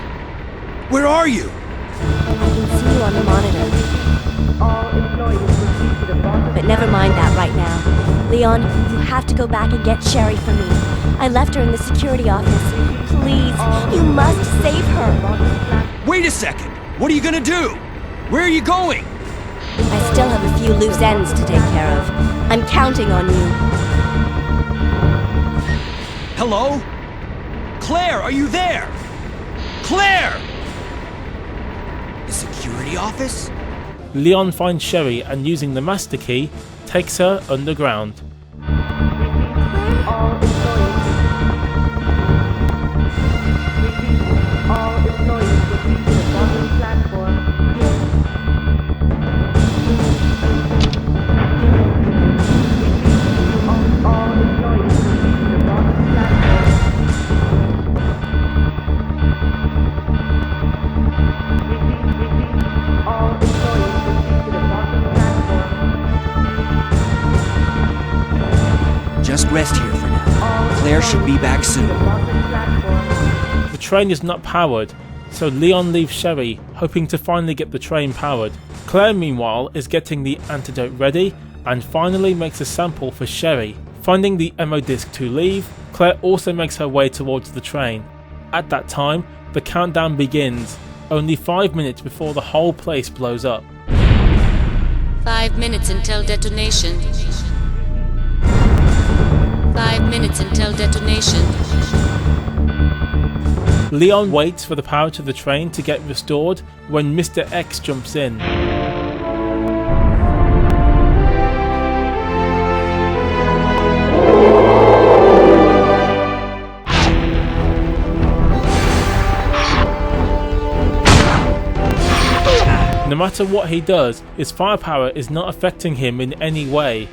K: Where are you?
E: I can see you on the monitor. All employees proceed to the bottom. But never mind that right now. Leon, you have to go back and get Sherry for me. I left her in the security office. Please, you must save her.
K: Wait a second! What are you gonna do? Where are you going?
E: I still have a few loose ends to take care of. I'm counting on you.
K: Hello? Claire, are you there? Claire! The security office?
A: Leon finds Sherry and using the master key, takes her underground.
K: rest here for now. Claire should be back soon.
A: The train is not powered, so Leon leaves Sherry, hoping to finally get the train powered. Claire, meanwhile, is getting the antidote ready and finally makes a sample for Sherry. Finding the ammo disc to leave, Claire also makes her way towards the train. At that time, the countdown begins, only 5 minutes before the whole place blows up.
H: 5 minutes until detonation. 5 minutes until detonation.
A: Leon waits for the power to the train to get restored when Mr. X jumps in. No matter what he does, his firepower is not affecting him in any way.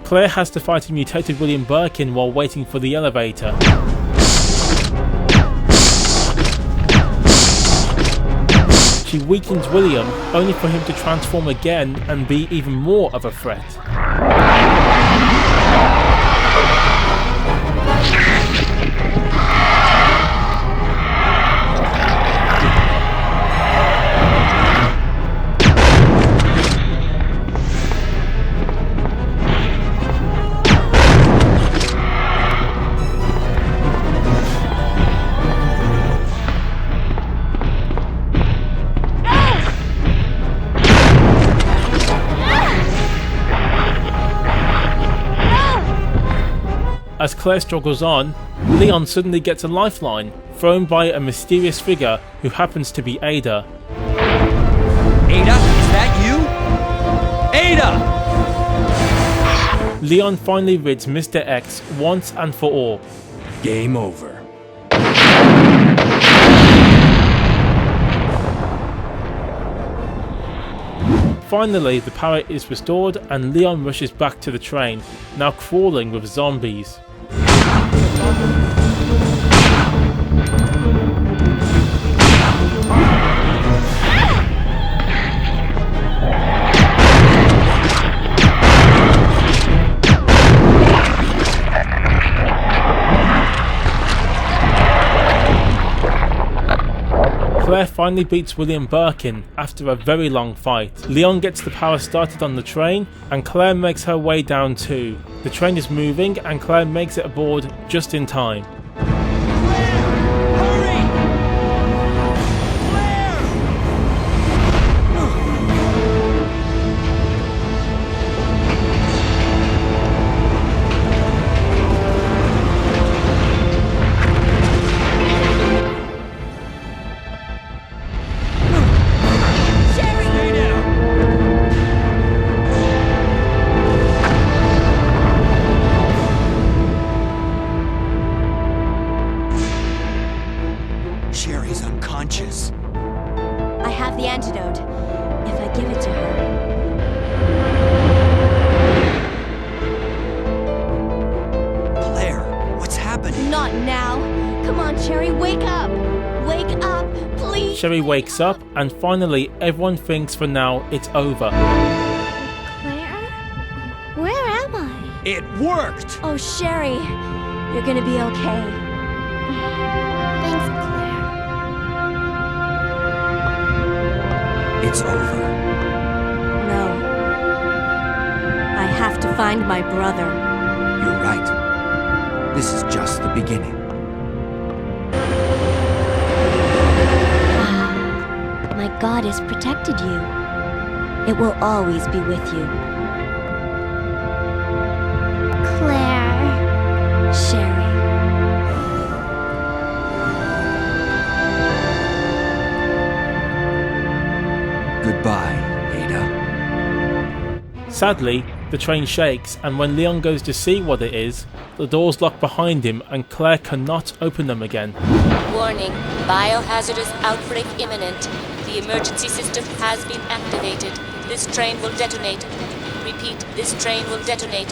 A: Claire has to fight a mutated William Birkin while waiting for the elevator. She weakens William, only for him to transform again and be even more of a threat. As Claire struggles on, Leon suddenly gets a lifeline, thrown by a mysterious figure who happens to be Ada.
K: Ada, is that you? Ada!
A: Leon finally rids Mr. X once and for all.
K: Game over.
A: Finally, the power is restored and Leon rushes back to the train, now crawling with zombies. Claire finally beats William Birkin after a very long fight. Leon gets the power started on the train and Claire makes her way down too. The train is moving and Claire makes it aboard just in time.
K: Sherry's unconscious.
E: I have the antidote, if I give it to her.
K: Claire, what's happening?
E: Not now. Come on, Sherry, wake up. Wake up, please.
A: Sherry wakes up and finally everyone thinks for now it's over.
J: Claire? Where am I?
K: It worked!
E: Oh, Sherry, you're gonna be okay.
J: Thanks, Claire.
K: It's over.
E: No. I have to find my brother.
K: You're right. This is just the beginning.
E: My God has protected you. It will always be with you.
J: Claire.
E: Sherry.
K: Goodbye, Ada.
A: Sadly, the train shakes and when Leon goes to see what it is, the doors lock behind him and Claire cannot open them again.
P: Warning, biohazardous outbreak imminent. The emergency system has been activated. This train will detonate. Repeat, this train will detonate.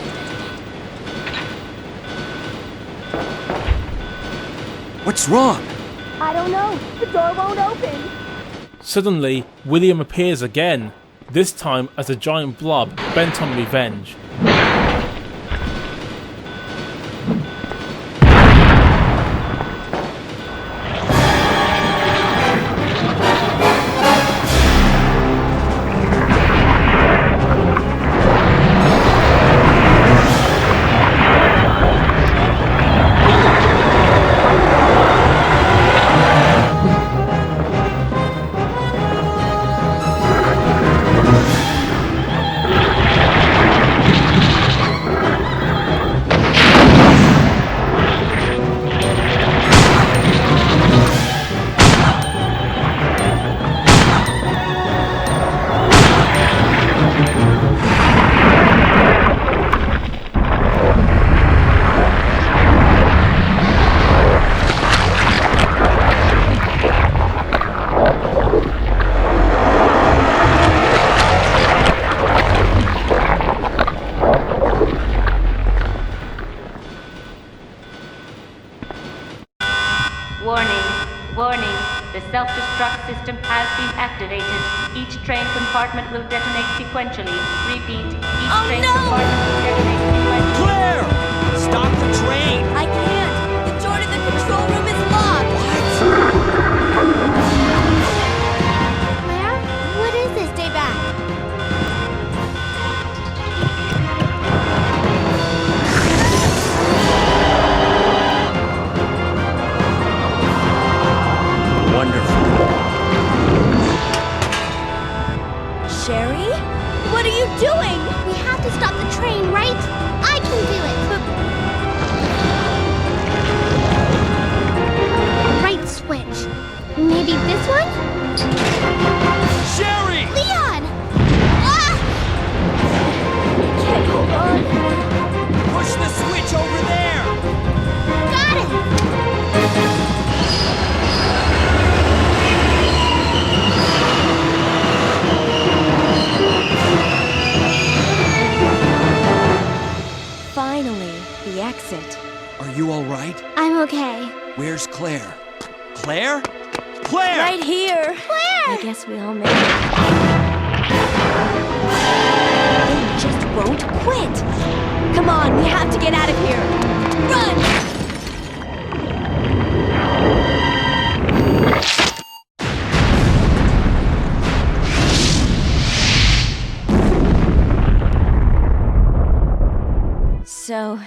K: What's wrong?
E: I don't know. The door won't open.
A: Suddenly, William appears again. this time as a giant blob bent on revenge.
P: Warning. The self-destruct system has been activated. Each train compartment will detonate sequentially. Repeat, each train compartment will detonate sequentially.
K: Claire! Stop the train!
E: I can't! The door to the control room is locked!
J: Claire? What is this?
E: Stay back! Sherry? What are you doing?
J: We have to stop the train, right? I can do it. Right switch. Maybe this one?
K: Sherry!
J: Leon! Ah!
E: Can't hold on.
K: Push the switch over there!
J: Got it!
E: Finally, the exit.
K: Are you all right?
J: I'm okay.
K: Where's Claire? Claire? Claire!
E: Right here.
J: Claire!
E: I guess we all made it. They just won't quit. Come on, we have to get out of here. Run! So,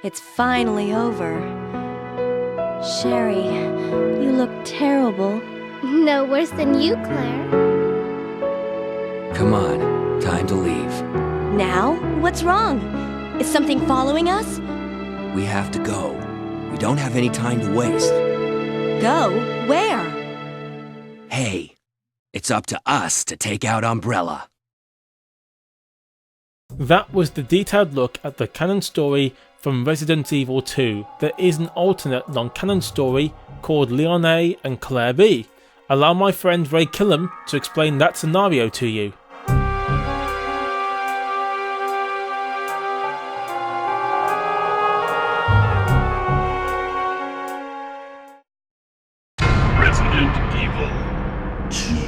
E: it's finally over. Sherry, you look terrible.
J: No worse than you, Claire.
K: Come on, time to leave.
E: Now? What's wrong? Is something following us?
K: We have to go. We don't have any time to waste.
E: Go? Where?
K: Hey, it's up to us to take out Umbrella.
A: That was the detailed look at the canon story from Resident Evil 2. There is an alternate non-canon story called Leon A and Claire B. Allow my friend Rae Killham to explain that scenario to you.
N: Resident Evil 2.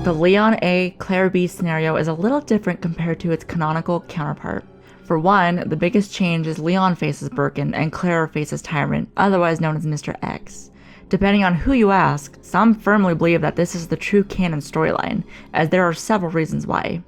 B: The Leon A, Claire B scenario is a little different compared to its canonical counterpart. For one, the biggest change is Leon faces Birkin and Claire faces Tyrant, otherwise known as Mr. X. Depending on who you ask, some firmly believe that this is the true canon storyline, as there are several reasons why.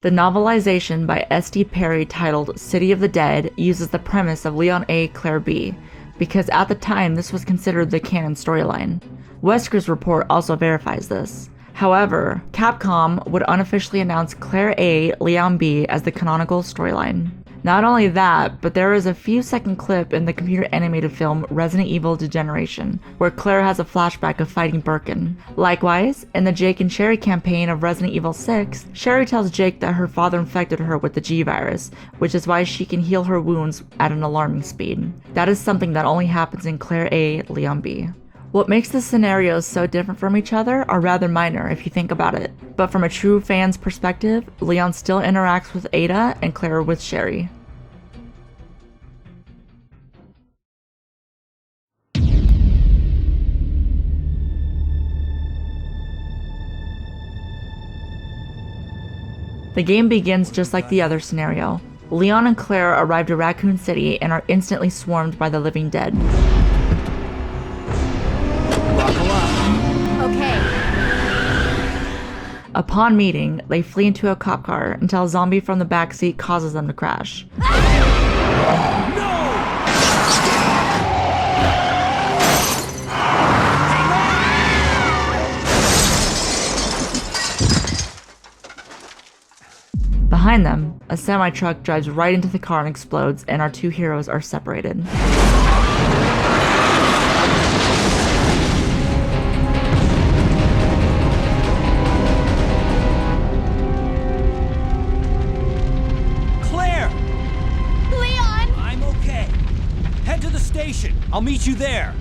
B: The novelization by S.D. Perry titled City of the Dead uses the premise of Leon A, Claire B, because at the time this was considered the canon storyline. Wesker's report also verifies this. However, Capcom would unofficially announce Claire A, Leon B as the canonical storyline. Not only that, but there is a few-second clip in the computer animated film Resident Evil Degeneration, where Claire has a flashback of fighting Birkin. Likewise, in the Jake and Sherry campaign of Resident Evil 6, Sherry tells Jake that her father infected her with the G-Virus, which is why she can heal her wounds at an alarming speed. That is something that only happens in Claire A, Leon B. What makes the scenarios so different from each other are rather minor if you think about it, but from a true fan's perspective, Leon still interacts with Ada and Claire with Sherry. The game begins just like the other scenario. Leon and Claire arrive to Raccoon City and are instantly swarmed by the living dead.
E: Okay.
B: Upon meeting, they flee into a cop car until a zombie from the backseat causes them to crash. Behind them, a semi-truck drives right into the car and explodes, and our two heroes are separated.
K: Claire!
E: Leon!
K: I'm okay. Head to the station. I'll meet you there.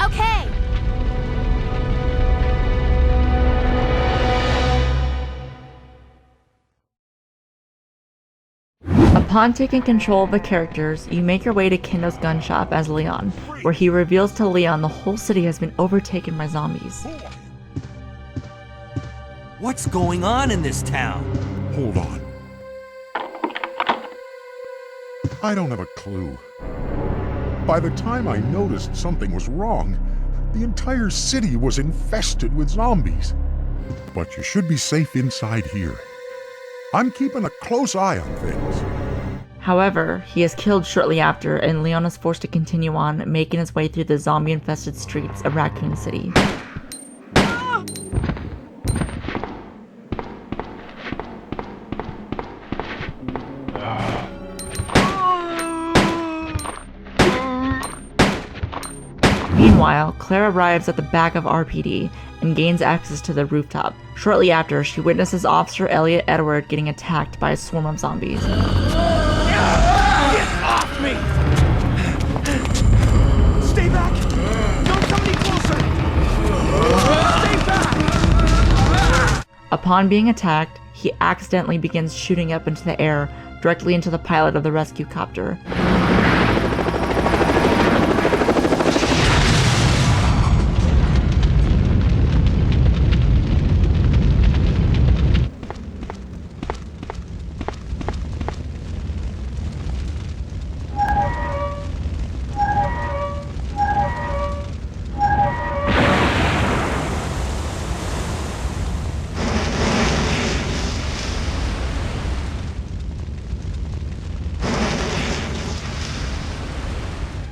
E: Okay.
B: Upon taking control of the characters, you make your way to Kendo's gun shop as Leon, where he reveals to Leon the whole city has been overtaken by zombies.
K: What's going on in this town?
C: Hold on. I don't have a clue. By the time I noticed something was wrong, the entire city was infested with zombies. But you should be safe inside here. I'm keeping a close eye on things.
B: However, he is killed shortly after, and Leon is forced to continue on, making his way through the zombie-infested streets of Raccoon City. Meanwhile, Claire arrives at the back of RPD and gains access to the rooftop. Shortly after, she witnesses Officer Elliot Edward getting attacked by a swarm of zombies.
F: Get off me! Stay back! Don't come any closer! Stay back!
B: Upon being attacked, he accidentally begins shooting up into the air, directly into the pilot of the rescue copter.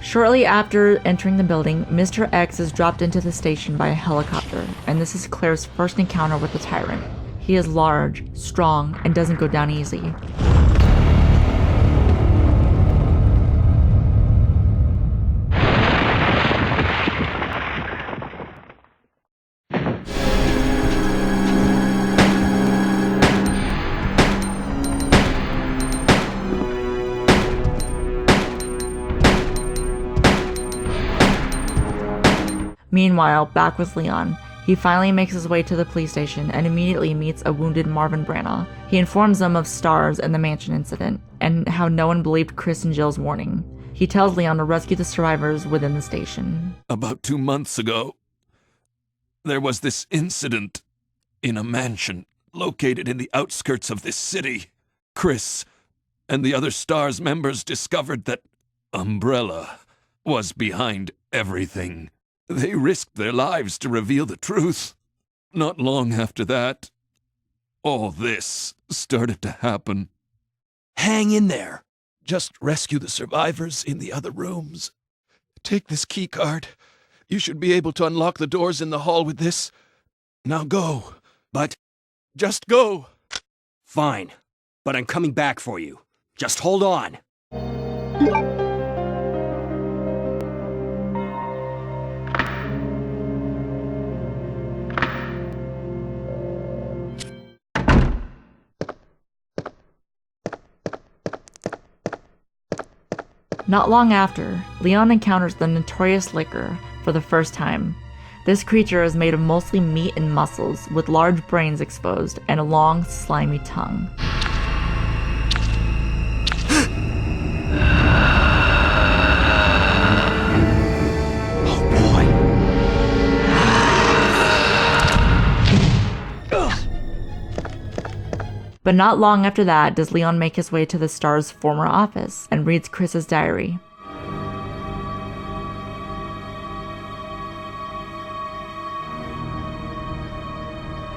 B: Shortly after entering the building, Mr. X is dropped into the station by a helicopter, and this is Claire's first encounter with the tyrant. He is large, strong, and doesn't go down easy. Meanwhile, back with Leon, he finally makes his way to the police station and immediately meets a wounded Marvin Branagh. He informs them of Stars and the mansion incident, and how no one believed Chris and Jill's warning. He tells Leon to rescue the survivors within the station.
G: About 2 months ago, there was this incident in a mansion located in the outskirts of this city. Chris and the other Stars members discovered that Umbrella was behind everything. They risked their lives to reveal the truth. Not long after that, all this started to happen.
K: Hang in there.
G: Just rescue the survivors in the other rooms. Take this key card. You should be able to unlock the doors in the hall with this. Now go.
K: But...
G: Just go.
K: Fine. But I'm coming back for you. Just hold on.
B: Not long after, Leon encounters the notorious Liquor for the first time. This creature is made of mostly meat and muscles, with large brains exposed and a long, slimy tongue. But not long after that does Leon make his way to the Star's former office and reads Chris's diary.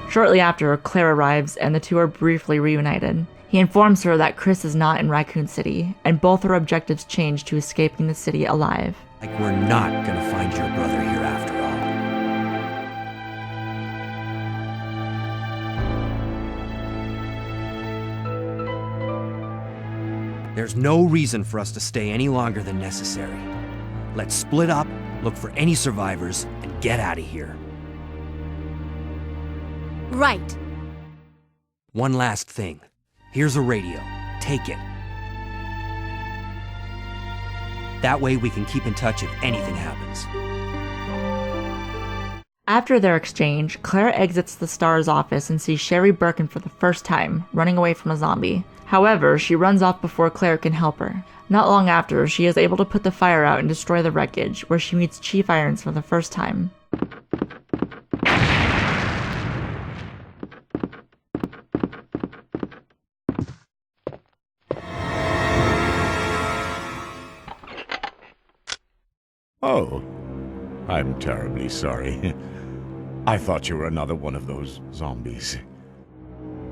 B: Shortly after, Claire arrives and the two are briefly reunited. He informs her that Chris is not in Raccoon City, and both their objectives change to escaping the city alive.
K: Like we're not gonna find your brother here after all. There's no reason for us to stay any longer than necessary. Let's split up, look for any survivors, and get out of here.
E: Right.
K: One last thing. Here's a radio. Take it. That way we can keep in touch if anything happens.
B: After their exchange, Claire exits the Star's office and sees Sherry Birkin for the first time, running away from a zombie. However, she runs off before Claire can help her. Not long after, she is able to put the fire out and destroy the wreckage, where she meets Chief Irons for the first time.
C: Oh, I'm terribly sorry. I thought you were another one of those zombies.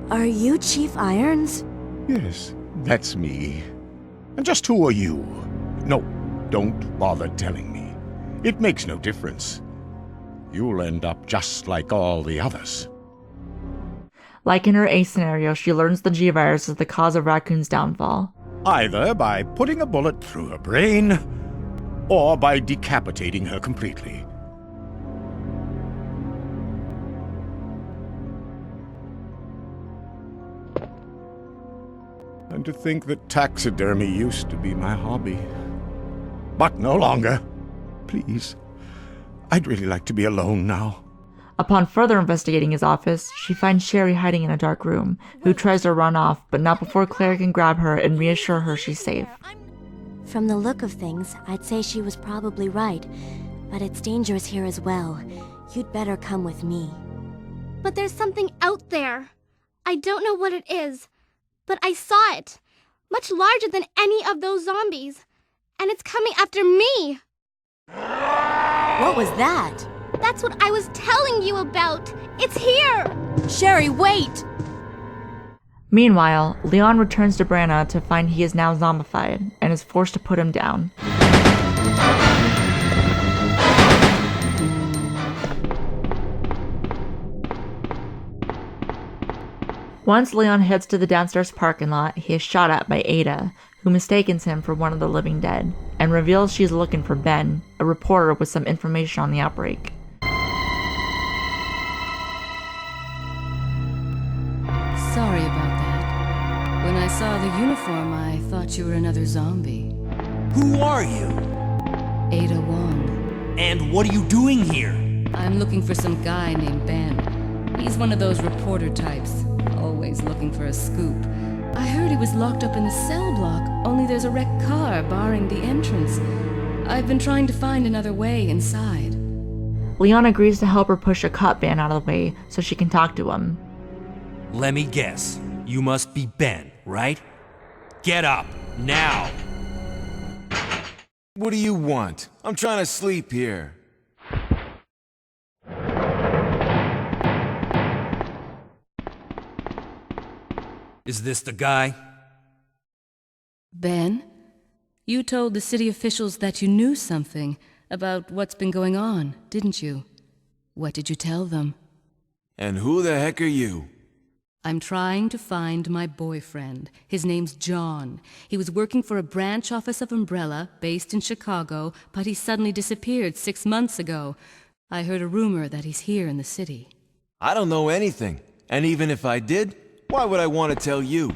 E: Are you Chief Irons?
C: Yes, that's me. And just who are you? No, don't bother telling me. It makes no difference. You'll end up just like all the others.
B: Like in her A scenario, she learns the G-Virus is the cause of Raccoon's downfall.
C: Either by putting a bullet through her brain, or by decapitating her completely. And to think that taxidermy used to be my hobby. But no longer. Please, I'd really like to be alone now.
B: Upon further investigating his office, she finds Sherry hiding in a dark room, who tries to run off, but not before Claire can grab her and reassure her she's safe.
E: From the look of things, I'd say she was probably right, but it's dangerous here as well. You'd better come with me.
J: But there's something out there. I don't know what it is, but I saw it. Much larger than any of those zombies. And it's coming after me.
E: What was that?
J: That's what I was telling you about. It's here.
E: Sherry, wait!
B: Meanwhile, Leon returns to Branagh to find he is now zombified, and is forced to put him down. Once Leon heads to the downstairs parking lot, he is shot at by Ada, who mistakes him for one of the living dead, and reveals she's looking for Ben, a reporter with some information on the outbreak.
H: Sorry about that. When I saw the uniform, I thought you were another zombie.
K: Who are you?
H: Ada Wong.
K: And what are you doing here?
H: I'm looking for some guy named Ben. He's one of those reporter types, always looking for a scoop. I heard he was locked up in the cell block, only there's a wrecked car barring the entrance. I've been trying to find another way inside.
B: Leon agrees to help her push a cop van out of the way so she can talk to him.
K: Let me guess. You must be Ben, right? Get up, now!
I: What do you want? I'm trying to sleep here.
K: Is this the guy?
H: Ben, you told the city officials that you knew something about what's been going on, didn't you? What did you tell them?
I: And who the heck are you?
H: I'm trying to find my boyfriend. His name's John. He was working for a branch office of Umbrella, based in Chicago, but he suddenly disappeared 6 months ago. I heard a rumor that he's here in the city.
I: I don't know anything. And even if I did, why would I want to tell you?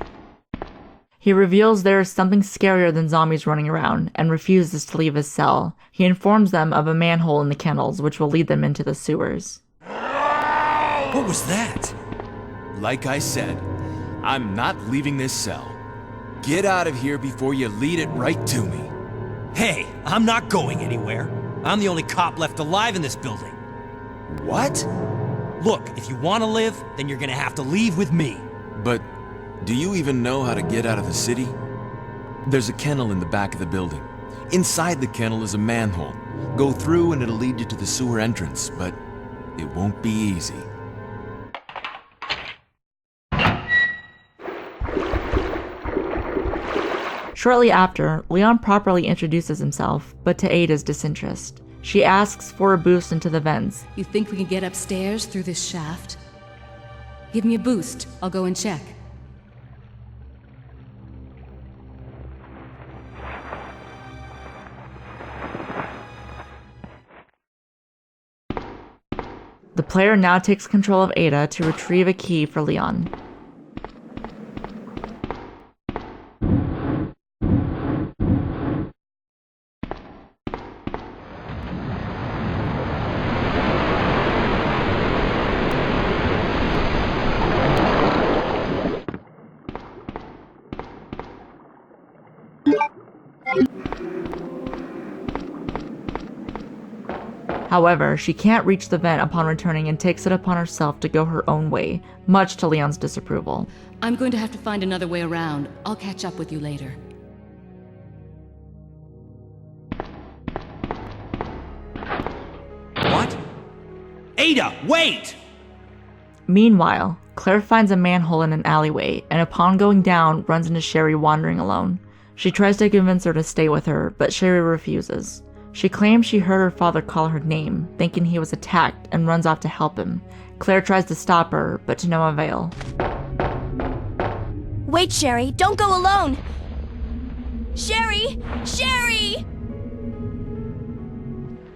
B: He reveals there is something scarier than zombies running around and refuses to leave his cell. He informs them of a manhole in the kennels which will lead them into the sewers.
K: What was that?
I: Like I said, I'm not leaving this cell. Get out of here before you lead it right to me.
K: Hey, I'm not going anywhere. I'm the only cop left alive in this building.
I: What?
K: Look, if you want to live, then you're gonna have to leave with me.
I: But do you even know how to get out of the city? There's a kennel in the back of the building. Inside the kennel is a manhole. Go through and it'll lead you to the sewer entrance, but it won't be easy.
B: Shortly after, Leon properly introduces himself, but to Ada's disinterest. She asks for a boost into the vents.
H: You think we can get upstairs through this shaft? Give me a boost. I'll go and check.
B: The player now takes control of Ada to retrieve a key for Leon. However, she can't reach the vent upon returning and takes it upon herself to go her own way, much to Leon's disapproval.
H: I'm going to have to find another way around. I'll catch up with you later.
K: What? Ada, wait!
B: Meanwhile, Claire finds a manhole in an alleyway, and upon going down, runs into Sherry wandering alone. She tries to convince her to stay with her, but Sherry refuses. She claims she heard her father call her name, thinking he was attacked, and runs off to help him. Claire tries to stop her, but to no avail.
E: Wait, Sherry, don't go alone! Sherry! Sherry!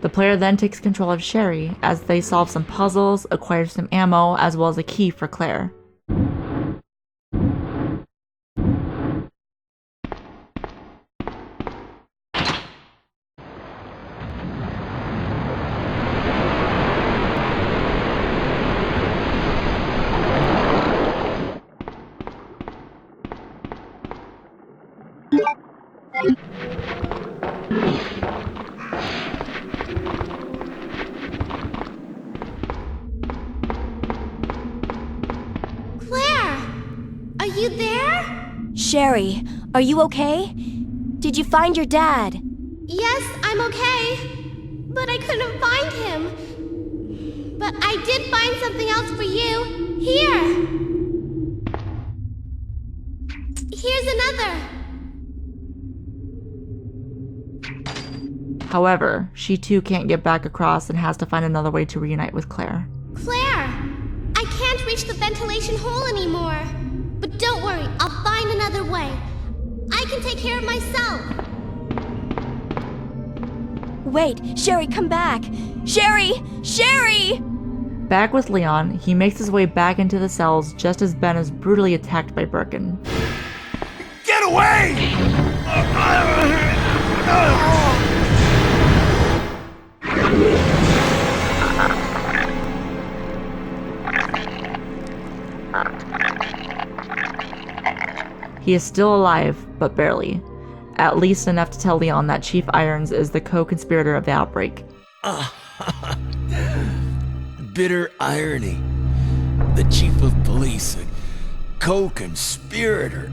B: The player then takes control of Sherry as they solve some puzzles, acquire some ammo, as well as a key for Claire.
E: Sherry, are you okay? Did you find your dad?
J: Yes, I'm okay. But I couldn't find him. But I did find something else for you. Here. Here's another.
B: However, she too can't get back across and has to find another way to reunite with Claire.
J: Claire! I can't reach the ventilation hole anymore. But don't worry, I'll find another way. I can take care of myself.
E: Wait, Sherry, come back! Sherry! Sherry!
B: Back with Leon, he makes his way back into the cells just as Ben is brutally attacked by Birkin.
M: Get away!
B: He is still alive, but barely. At least enough to tell Leon that Chief Irons is the co-conspirator of the outbreak.
I: Bitter irony. The chief of police, a co-conspirator.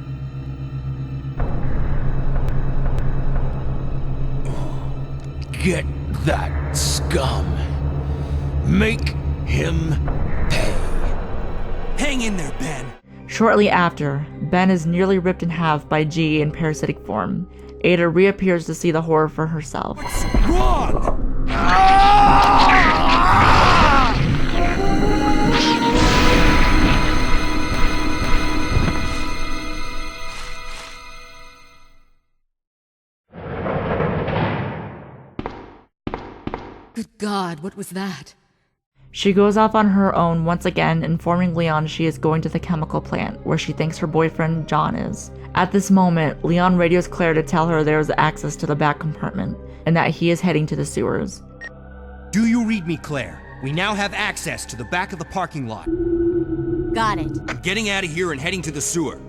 I: Get that scum. Make him pay.
K: Hang in there, Ben.
B: Shortly after, Ben is nearly ripped in half by G in parasitic form. Ada reappears to see the horror for herself.
K: What's wrong?
H: Good God, what was that?
B: She goes off on her own once again, informing Leon she is going to the chemical plant, where she thinks her boyfriend John is. At this moment, Leon radios Claire to tell her there is access to the back compartment, and that he is heading to the sewers.
K: Do you read me, Claire? We now have access to the back of the parking lot.
E: Got it.
K: I'm getting out of here and heading to the sewer.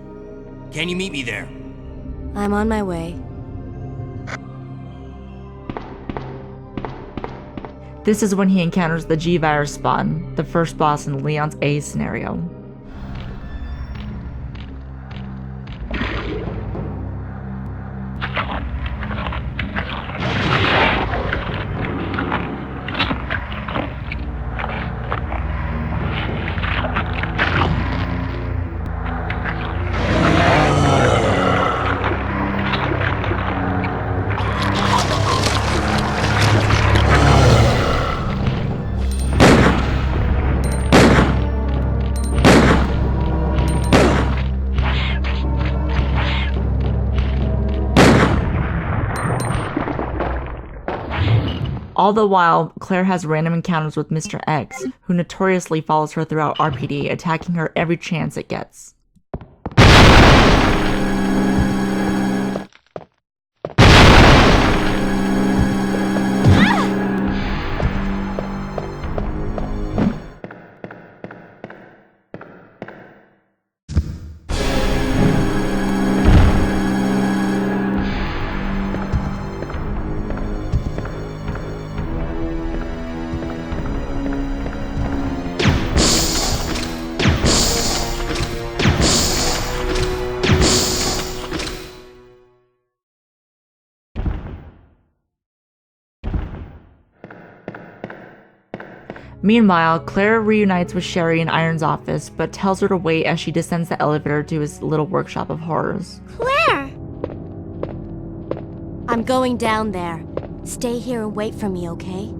K: Can you meet me there?
E: I'm on my way.
B: This is when he encounters the G-Virus spawn, the first boss in Leon's A scenario. All the while, Claire has random encounters with Mr. X, who notoriously follows her throughout RPD, attacking her every chance it gets. Meanwhile, Claire reunites with Sherry in Iron's office, but tells her to wait as she descends the elevator to his little workshop of horrors.
J: Claire!
E: I'm going down there. Stay here and wait for me, okay?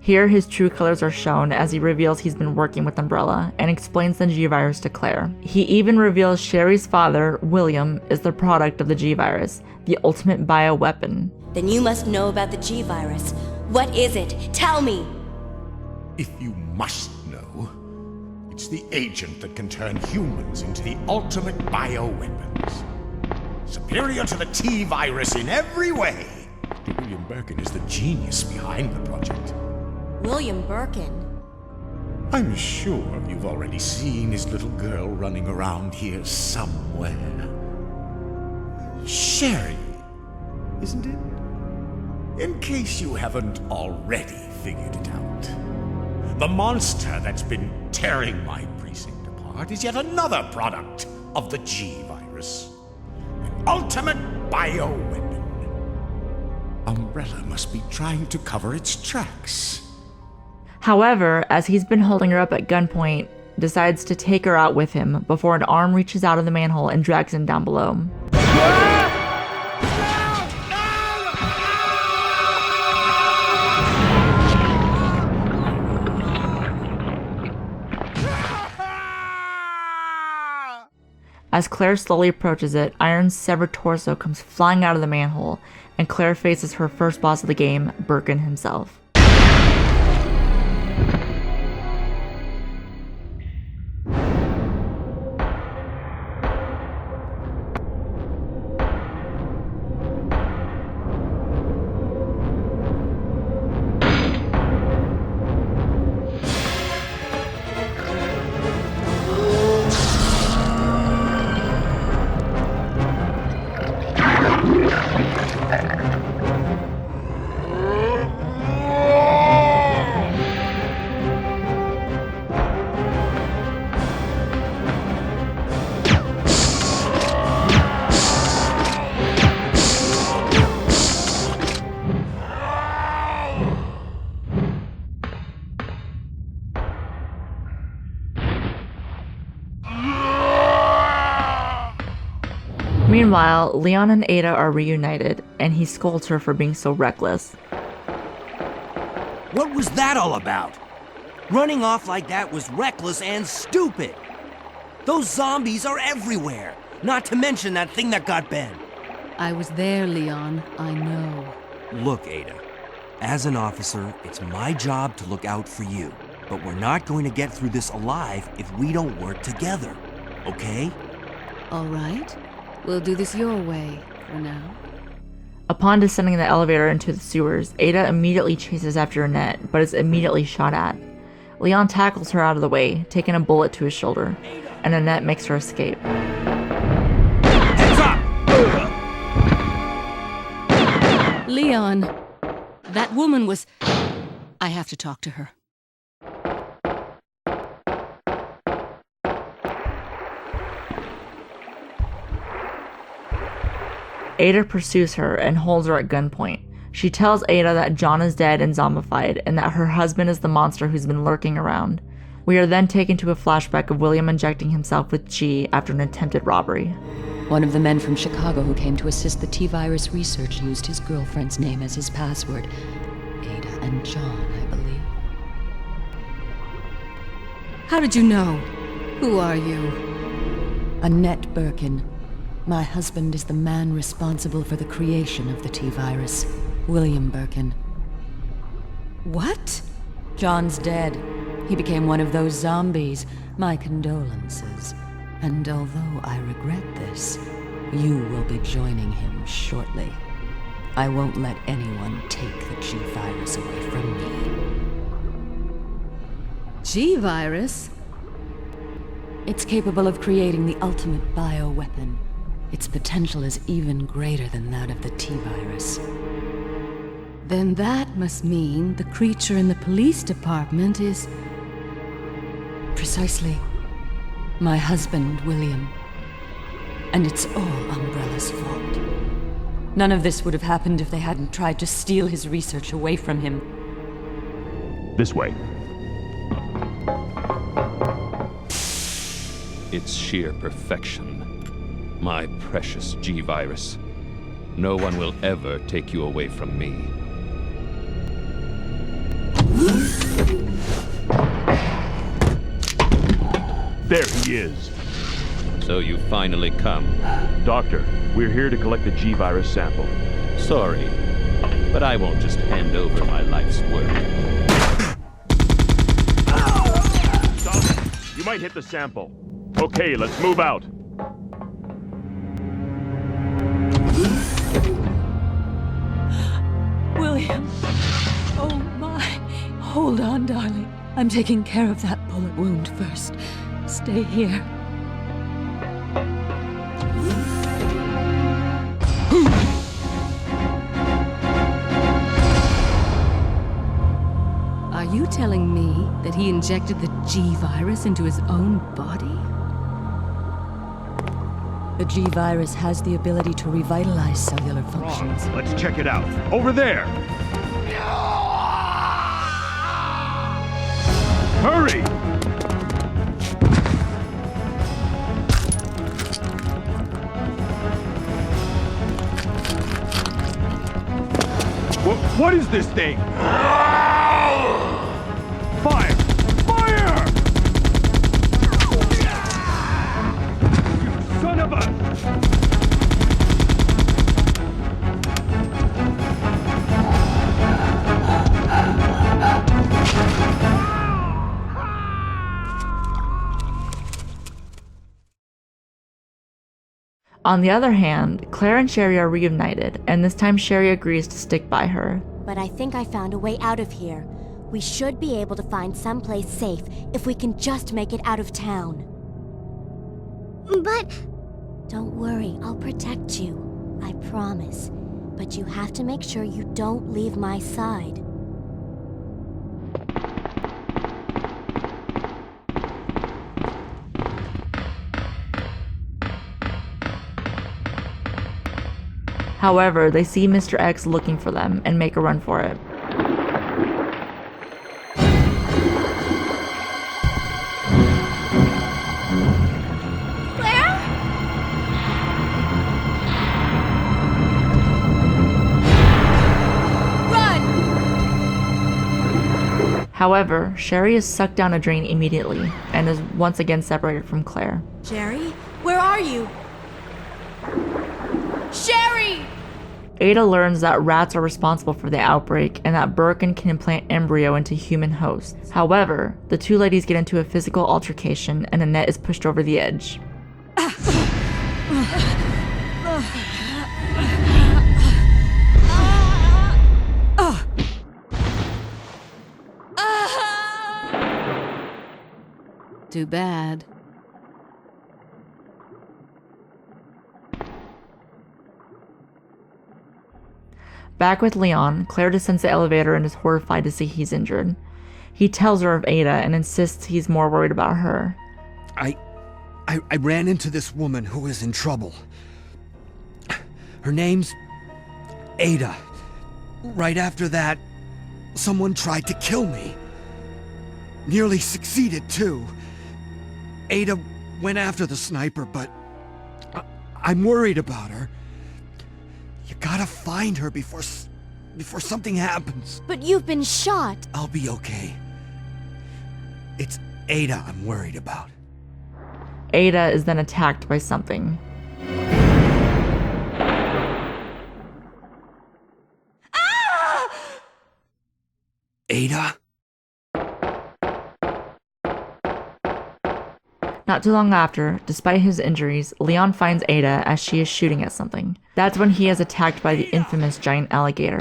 B: Here, his true colors are shown as he reveals he's been working with Umbrella and explains the G-Virus to Claire. He even reveals Sherry's father, William, is the product of the G-Virus, the ultimate bioweapon.
E: Then you must know about the G-Virus. What is it? Tell me!
C: If you must know, it's the agent that can turn humans into the ultimate bioweapons. Superior to the T-Virus in every way. William Birkin is the genius behind the project.
E: William Birkin?
C: I'm sure you've already seen his little girl running around here somewhere. Sherry, isn't it? In case you haven't already figured it out. The monster that's been tearing my precinct apart is yet another product of the G-Virus. An ultimate bioweapon. Umbrella must be trying to cover its tracks.
B: However, as he's been holding her up at gunpoint, decides to take her out with him before an arm reaches out of the manhole and drags him down below. As Claire slowly approaches it, Iron's severed torso comes flying out of the manhole, and Claire faces her first boss of the game, Birkin himself. Meanwhile, Leon and Ada are reunited, and he scolds her for being so reckless.
K: What was that all about? Running off like that was reckless and stupid. Those zombies are everywhere, not to mention that thing that got Ben.
H: I was there, Leon. I know.
K: Look, Ada, as an officer, it's my job to look out for you. But we're not going to get through this alive if we don't work together, okay?
H: All right. We'll do this your way for now.
B: Upon descending the elevator into the sewers, Ada immediately chases after Annette, but is immediately shot at. Leon tackles her out of the way, taking a bullet to his shoulder, and Annette makes her escape.
K: Heads up!
H: Leon, that woman was... I have to talk to her.
B: Ada pursues her and holds her at gunpoint. She tells Ada that John is dead and zombified, and that her husband is the monster who's been lurking around. We are then taken to a flashback of William injecting himself with G after an attempted robbery.
L: One of the men from Chicago who came to assist the T-virus research used his girlfriend's name as his password. Ada and John, I believe.
H: How did you know? Who are you?
L: Annette Birkin. My husband is the man responsible for the creation of the T-virus, William Birkin.
H: What?
L: John's dead. He became one of those zombies. My condolences. And although I regret this, you will be joining him shortly. I won't let anyone take the G-virus away from me.
H: G-virus?
L: It's capable of creating the ultimate bioweapon. Its potential is even greater than that of the T-virus.
H: Then that must mean the creature in the police department is...
L: Precisely. My husband, William. And it's all Umbrella's fault. None of this would have happened if they hadn't tried to steal his research away from him.
M: This way.
N: It's sheer perfection. My precious G-virus. No one will ever take you away from me.
M: There he is.
N: So you finally come.
M: Doctor, we're here to collect the G-virus sample.
N: Sorry, but I won't just hand over my life's work.
M: Stop it! You might hit the sample. Okay, let's move out.
L: William! Oh my! Hold on, darling. I'm taking care of that bullet wound first. Stay here.
H: Are you telling me that he injected the G-virus into his own body?
L: The G-virus has the ability to revitalize cellular functions.
M: Let's check it out. Over there! Hurry! What is this thing? Fire! Fire! You son of a...
B: On the other hand, Claire and Sherry are reunited, and this time Sherry agrees to stick by her.
E: But I think I found a way out of here. We should be able to find someplace safe if we can just make it out of town.
J: But...
E: Don't worry, I'll protect you. I promise. But you have to make sure you don't leave my side.
B: However, they see Mr. X looking for them and make a run for it.
J: Claire? Run!
B: However, Sherry is sucked down a drain immediately and is once again separated from Claire.
E: Sherry? Where are you? Sherry!
B: Ada learns that rats are responsible for the outbreak and that Birkin can implant embryo into human hosts. However, the two ladies get into a physical altercation and Annette is pushed over the edge.
H: Too bad.
B: Back with Leon, Claire descends the elevator and is horrified to see he's injured. He tells her of Ada and insists he's more worried about her.
K: I ran into this woman who was in trouble. Her name's Ada. Right after that, someone tried to kill me. Nearly succeeded, too. Ada went after the sniper, but I'm worried about her. You gotta find her before something happens.
E: But you've been shot.
K: I'll be okay. It's Ada I'm worried about.
B: Ada is then attacked by something.
K: Ada?
B: Not too long after, despite his injuries, Leon finds Ada as she is shooting at something. That's when he is attacked by the infamous giant alligator.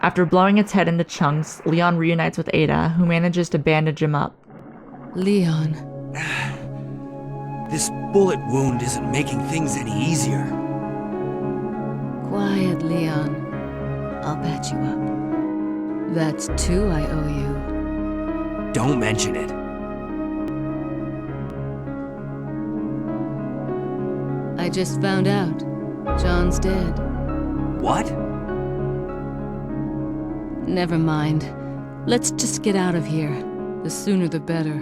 B: After blowing its head into chunks, Leon reunites with Ada, who manages to bandage him up.
H: Leon.
K: This bullet wound isn't making things any easier.
H: Quiet, Leon. I'll patch you up. That's 2 I owe you.
K: Don't mention it.
H: I just found out. John's dead.
K: What?
H: Never mind. Let's just get out of here. The sooner the better.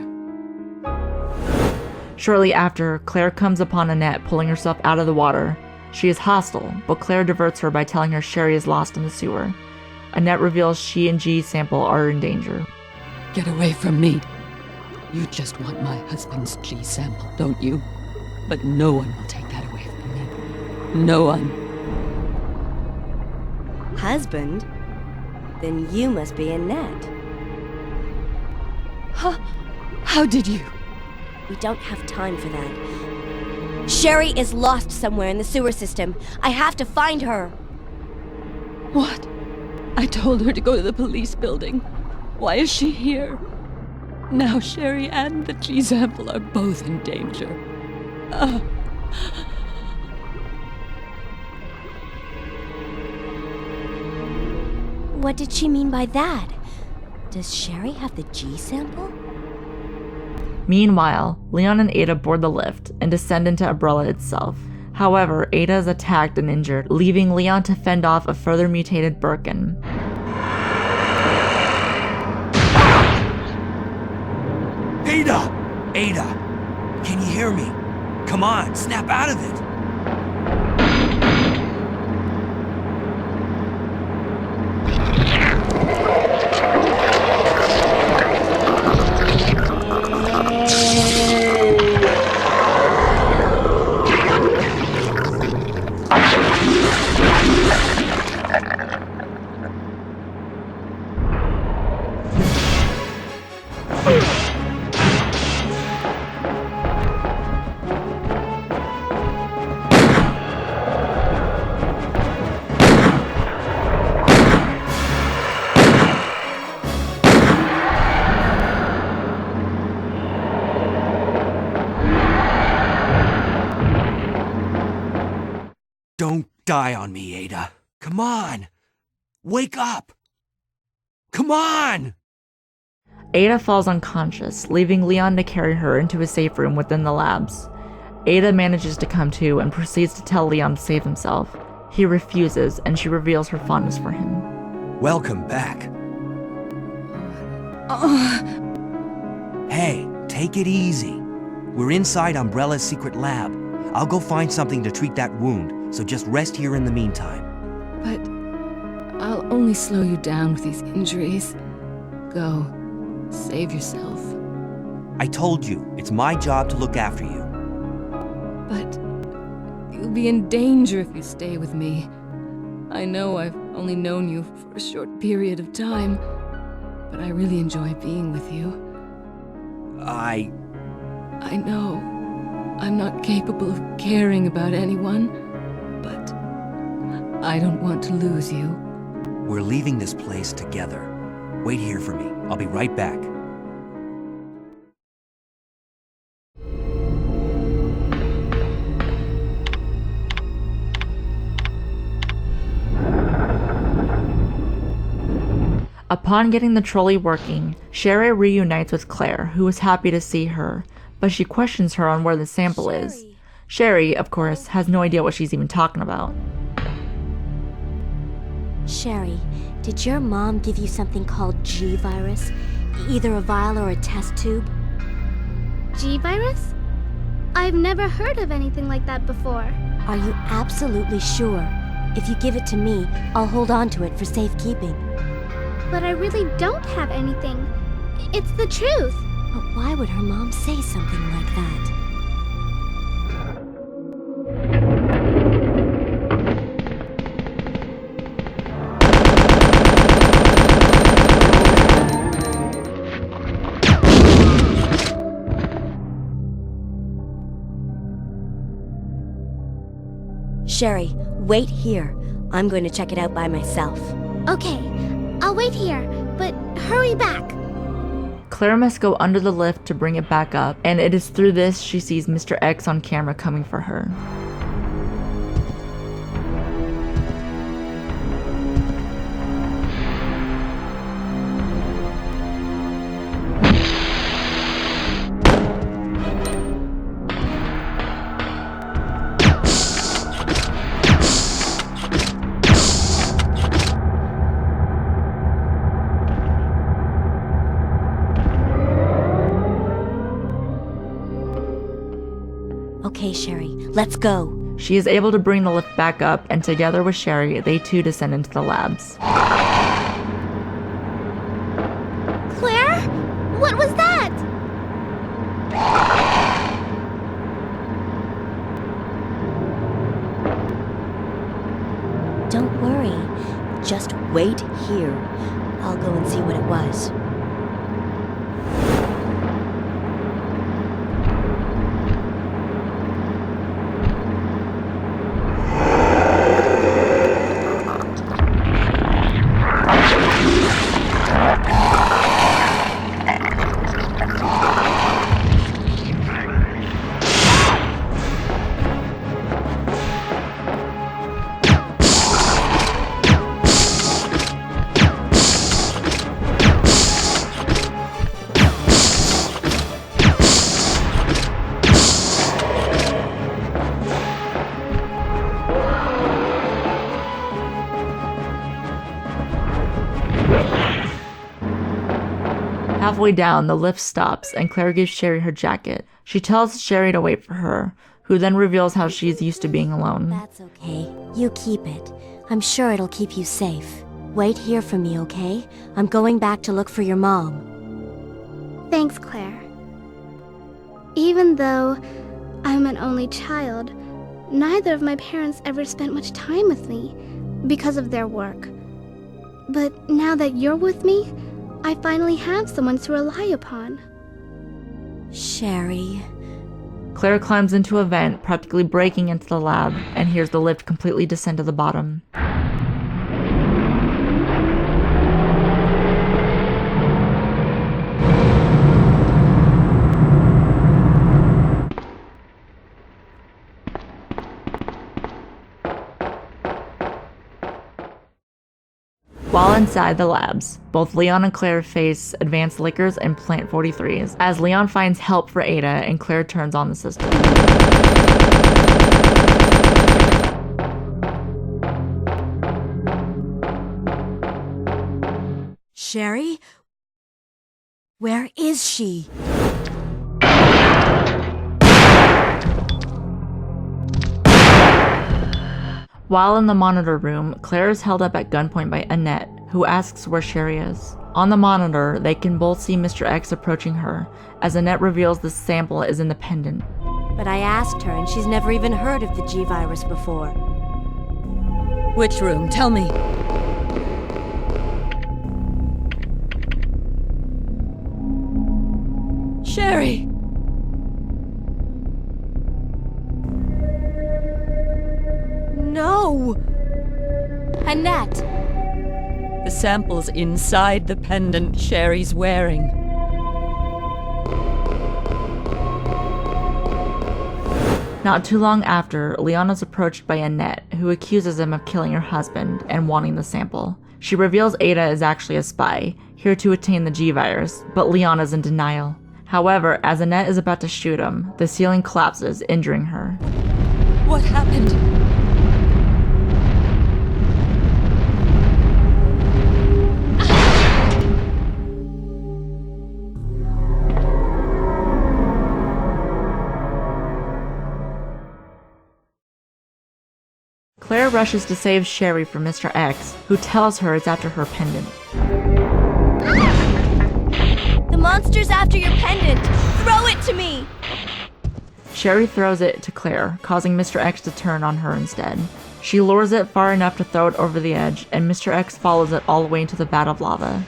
B: Shortly after, Claire comes upon Annette pulling herself out of the water. She is hostile, but Claire diverts her by telling her Sherry is lost in the sewer. Annette reveals she and G's sample are in danger.
O: Get away from me. You just want my husband's G sample, don't you? But no one will take that away from me. No one.
E: Husband? Then you must be Annette.
O: How did you?
E: We don't have time for that. Sherry is lost somewhere in the sewer system. I have to find her.
O: What? I told her to go to the police building. Why is she here? Now Sherry and the G sample are both in danger.
E: What did she mean by that? Does Sherry have the G sample?
B: Meanwhile, Leon and Ada board the lift and descend into Umbrella itself. However, Ada is attacked and injured, leaving Leon to fend off a further mutated Birkin.
K: Ada! Ada! Can you hear me? Come on, snap out of it! Don't die on me, Ada. Come on. Wake up. Come on!
B: Ada falls unconscious, leaving Leon to carry her into a safe room within the labs. Ada manages to come to and proceeds to tell Leon to save himself. He refuses, and she reveals her fondness for him.
K: Welcome back. Hey, take it easy. We're inside Umbrella's secret lab. I'll go find something to treat that wound, so just rest here in the meantime.
H: But I'll only slow you down with these injuries. Go. Save yourself.
K: I told you, it's my job to look after you.
H: But you'll be in danger if you stay with me. I know I've only known you for a short period of time, but I really enjoy being with you. I know I'm not capable of caring about anyone, but I don't want to lose you.
K: We're leaving this place together. Wait here for me. I'll be right back.
B: Upon getting the trolley working, Sherry reunites with Claire, who is happy to see her, but she questions her on where the sample is. Sherry, of course, has no idea what she's even talking about.
E: Sherry, did your mom give you something called G-Virus? Either a vial or a test tube?
J: G-Virus? I've never heard of anything like that before.
E: Are you absolutely sure? If you give it to me, I'll hold on to it for safekeeping.
J: But I really don't have anything. It's the truth.
E: But why would her mom say something like that? Sherry, wait here. I'm going to check it out by myself.
J: Okay, I'll wait here, but hurry back.
B: Claire must go under the lift to bring it back up, and it is through this she sees Mr. X on camera coming for her.
E: Okay, Sherry, let's go.
B: She is able to bring the lift back up, and together with Sherry, they too descend into the labs.
J: Claire? What was that?
E: Don't worry. Just wait here. I'll go and see what it was.
B: Halfway down, the lift stops, and Claire gives Sherry her jacket. She tells Sherry to wait for her, who then reveals how she's used to being alone.
E: That's okay. You keep it. I'm sure it'll keep you safe. Wait here for me, okay? I'm going back to look for your mom.
J: Thanks, Claire. Even though I'm an only child, neither of my parents ever spent much time with me because of their work. But now that you're with me, I finally have someone to rely upon.
E: Sherry.
B: Claire climbs into a vent, practically breaking into the lab, and hears the lift completely descend to the bottom. While inside the labs, both Leon and Claire face advanced lickers and Plant 43s, as Leon finds help for Ada and Claire turns on the system.
E: Sherry? Where is she?
B: While in the monitor room, Claire is held up at gunpoint by Annette, who asks where Sherry is. On the monitor, they can both see Mr. X approaching her, as Annette reveals the sample is in the pendant.
E: But I asked her, and she's never even heard of the G-Virus before.
L: Which room? Tell me. Sherry!
E: No! Annette!
L: The sample's inside the pendant Sherry's wearing.
B: Not too long after, Leon is approached by Annette, who accuses him of killing her husband and wanting the sample. She reveals Ada is actually a spy, here to attain the G-Virus, but Leon is in denial. However, as Annette is about to shoot him, the ceiling collapses, injuring her.
L: What happened?
B: Claire rushes to save Sherry from Mr. X, who tells her it's after her pendant.
E: The monster's after your pendant! Throw it to me!
B: Sherry throws it to Claire, causing Mr. X to turn on her instead. She lures it far enough to throw it over the edge, and Mr. X follows it all the way into the vat of lava.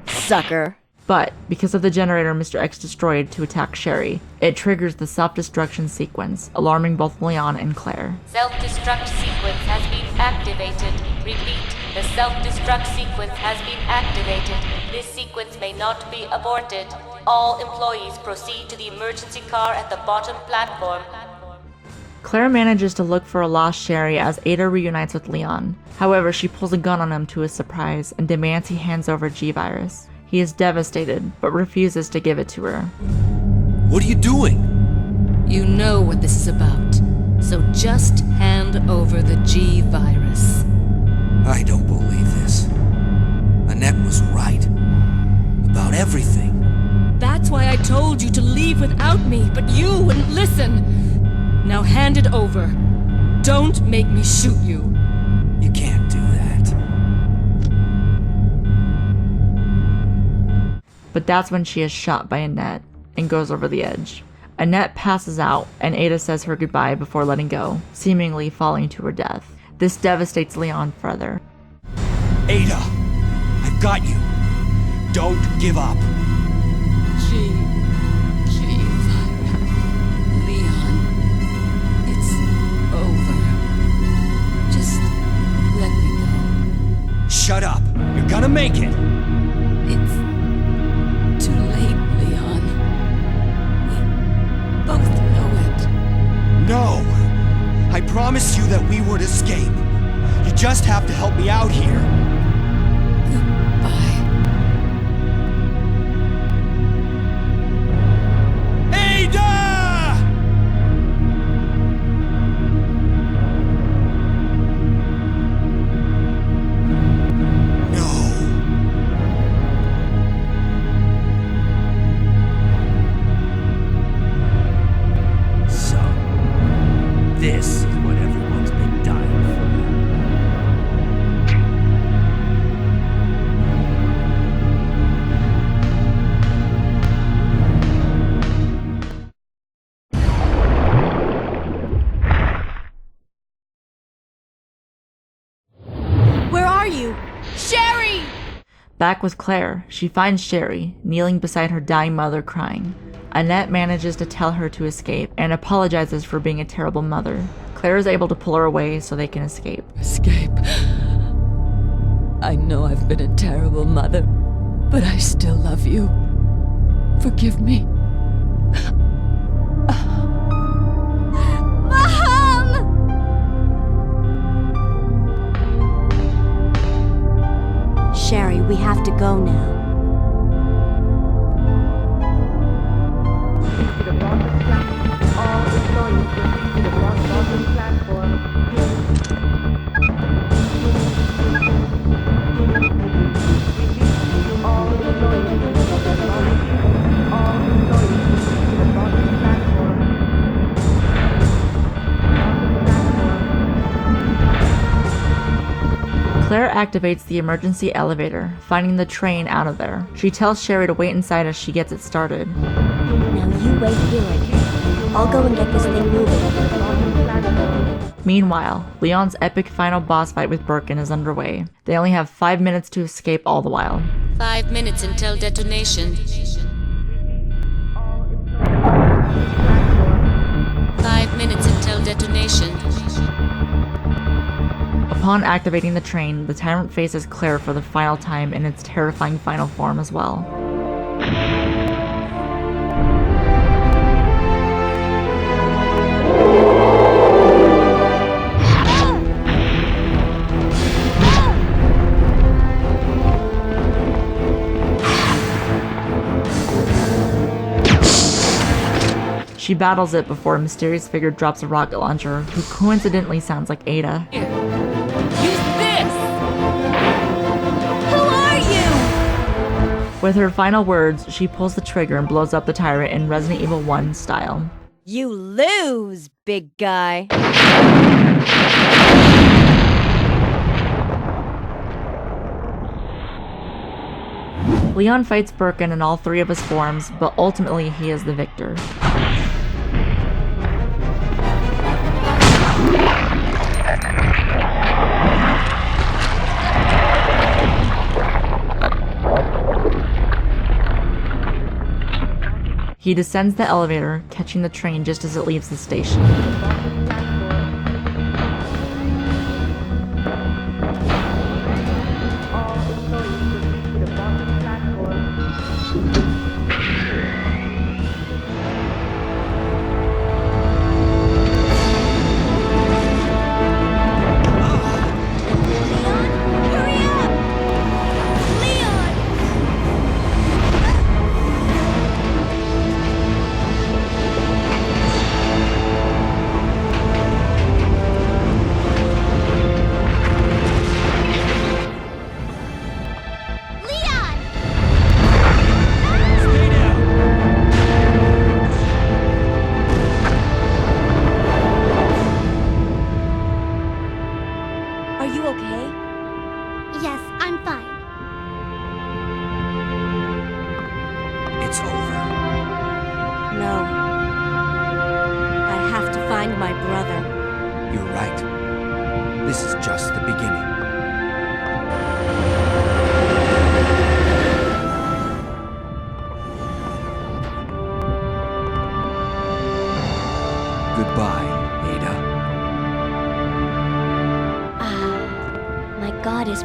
E: Sucker.
B: But, because of the generator Mr. X destroyed to attack Sherry, it triggers the self-destruction sequence, alarming both Leon and Claire.
P: Self-destruct sequence has been activated. Repeat, the self-destruct sequence has been activated. This sequence may not be aborted. All employees proceed to the emergency car at the bottom platform.
B: Claire manages to look for a lost Sherry as Ada reunites with Leon. However, she pulls a gun on him to his surprise and demands he hands over G-Virus. He is devastated, but refuses to give it to her.
I: What are you doing?
H: You know what this is about, so just hand over the G-Virus.
K: I don't believe this. Annette was right. About everything.
H: That's why I told you to leave without me, but you wouldn't listen. Now hand it over. Don't make me shoot you.
K: You can't do that.
B: But that's when she is shot by Annette and goes over the edge. Annette passes out and Ada says her goodbye before letting go, seemingly falling to her death. This devastates Leon further.
K: Ada! I've got you! Don't give up!
H: Leon, it's over. Just let me go.
K: Shut up! You're gonna make it!
H: It's too late, Leon. We both know it.
K: No! I promised you that we would escape. You just have to help me out here.
H: Goodbye.
K: Ada! No. So, this is what everyone's been dying for.
E: Where are you? Sherry!
B: Back with Claire, she finds Sherry, kneeling beside her dying mother crying. Annette manages to tell her to escape and apologizes for being a terrible mother. Claire is able to pull her away so they can escape.
O: Escape. I know I've been a terrible mother, but I still love you. Forgive me.
E: Mom! go now.
B: Claire activates the emergency elevator, finding the train out of there. She tells Sherry to wait inside as she gets it started.
E: Now you wait here, okay? I'll go and get this thing moving.
B: Meanwhile, Leon's epic final boss fight with Birkin is underway. They only have 5 minutes to escape all the while.
H: 5 minutes until detonation. 5 minutes until detonation.
B: Upon activating the train, the tyrant faces Claire for the final time in its terrifying final form as well. She battles it before a mysterious figure drops a rocket launcher, who coincidentally sounds like Ada.
H: Use this!
E: Who are you?
B: With her final words, she pulls the trigger and blows up the tyrant in Resident Evil 1 style.
E: You lose, big guy.
B: Leon fights Birkin in all 3 of his forms, but ultimately he is the victor. He descends the elevator, catching the train just as it leaves the station.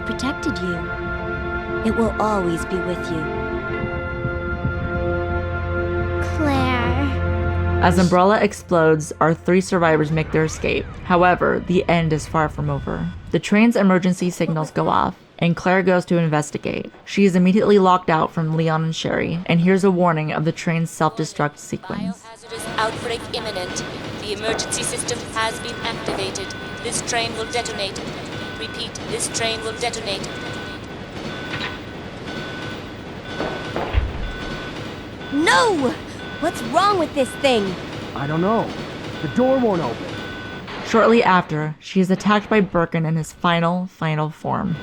E: Protected you. It will always be with you.
J: Claire.
B: As Umbrella explodes, our 3 survivors make their escape. However, the end is far from over. The train's emergency signals go off, and Claire goes to investigate. She is immediately locked out from Leon and Sherry, and hears a warning of the train's self-destruct sequence.
P: Biohazardous outbreak imminent. The emergency system has been activated. This train will detonate. Repeat, this train will detonate.
E: No! What's wrong with this thing?
K: I don't know. The door won't open.
B: Shortly after, she is attacked by Birkin in his final form.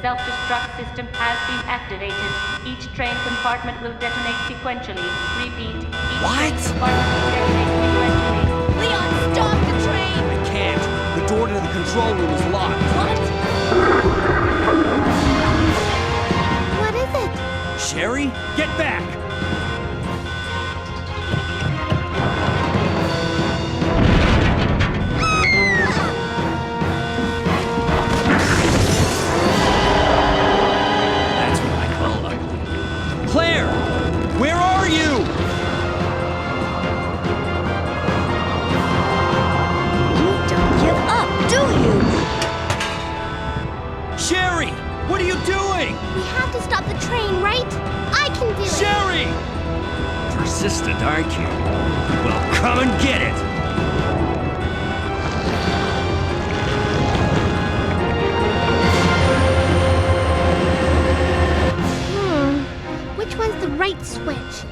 P: self-destruct system has been activated. Each train compartment will detonate sequentially. Repeat, each train compartment will detonate sequentially.
E: Leon, stop the train!
K: I can't. The door to the control room is locked.
J: What is it?
K: Sherry, get back! That's what I call ugly. Claire! Where are you?
E: You don't give up, do you?
K: Sherry! What are you doing?
J: We have to stop the train, right? I can do it.
K: Sherry! Persistent, aren't you? Well, come and get it!
J: Which one's the right switch?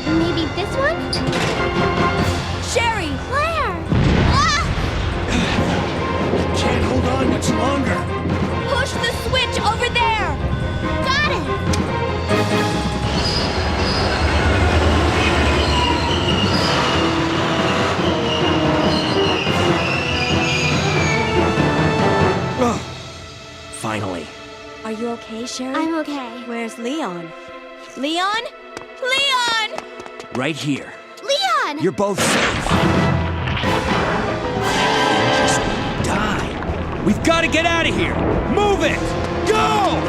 J: Maybe this one?
E: Sherry!
J: Claire!
K: Can't hold on much longer.
E: Push the switch over there!
J: Got it!
K: Finally.
E: Are you okay, Sherry?
J: I'm okay.
E: Where's Leon? Leon? Leon!
K: Right here.
J: Leon!
K: You're both safe. Just die. We've got to get out of here. Move it! Go!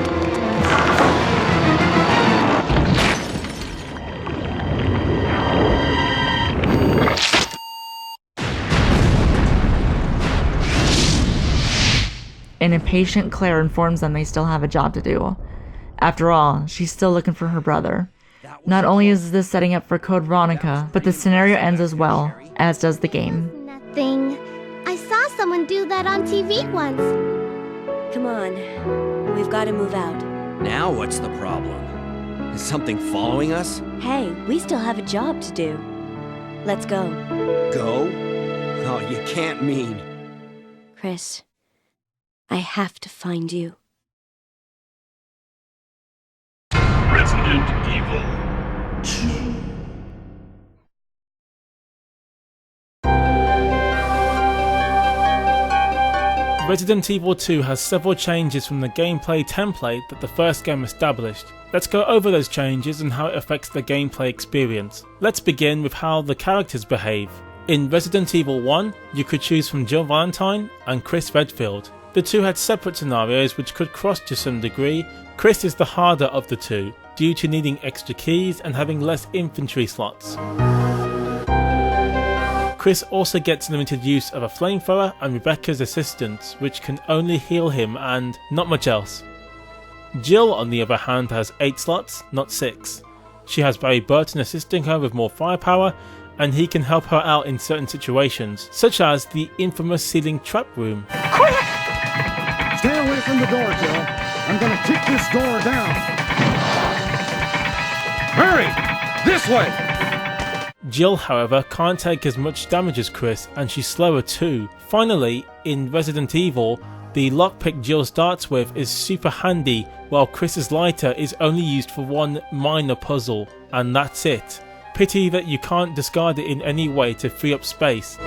B: An impatient Claire informs them they still have a job to do. After all, she's still looking for her brother. Not only is this setting up for Code Veronica, but the scenario ends as well, as does the game.
J: Nothing. I saw someone do that on TV once.
E: Come on. We've got to move out.
K: Now what's the problem? Is something following us?
E: Hey, we still have a job to do. Let's go.
K: Go? Oh, you can't mean.
E: Chris, I have to find you.
M: Resident Evil 2.
A: Resident Evil 2 has several changes from the gameplay template that the first game established. Let's go over those changes and how it affects the gameplay experience. Let's begin with how the characters behave. In Resident Evil 1, you could choose from Jill Valentine and Chris Redfield. The two had separate scenarios which could cross to some degree. Chris is the harder of the two, due to needing extra keys and having less infantry slots. Chris also gets limited use of a flamethrower and Rebecca's assistance, which can only heal him and not much else. Jill, on the other hand, has 8 slots, not 6. She has Barry Burton assisting her with more firepower, and he can help her out in certain situations, such as the infamous ceiling trap room.
Q: Quick! Stay away from the door, Jill. I'm gonna kick this door down.
M: Hurry! This way!
A: Jill, however, can't take as much damage as Chris, and she's slower too. Finally, in Resident Evil, the lockpick Jill starts with is super handy, while Chris's lighter is only used for one minor puzzle, and that's it. Pity that you can't discard it in any way to free up space.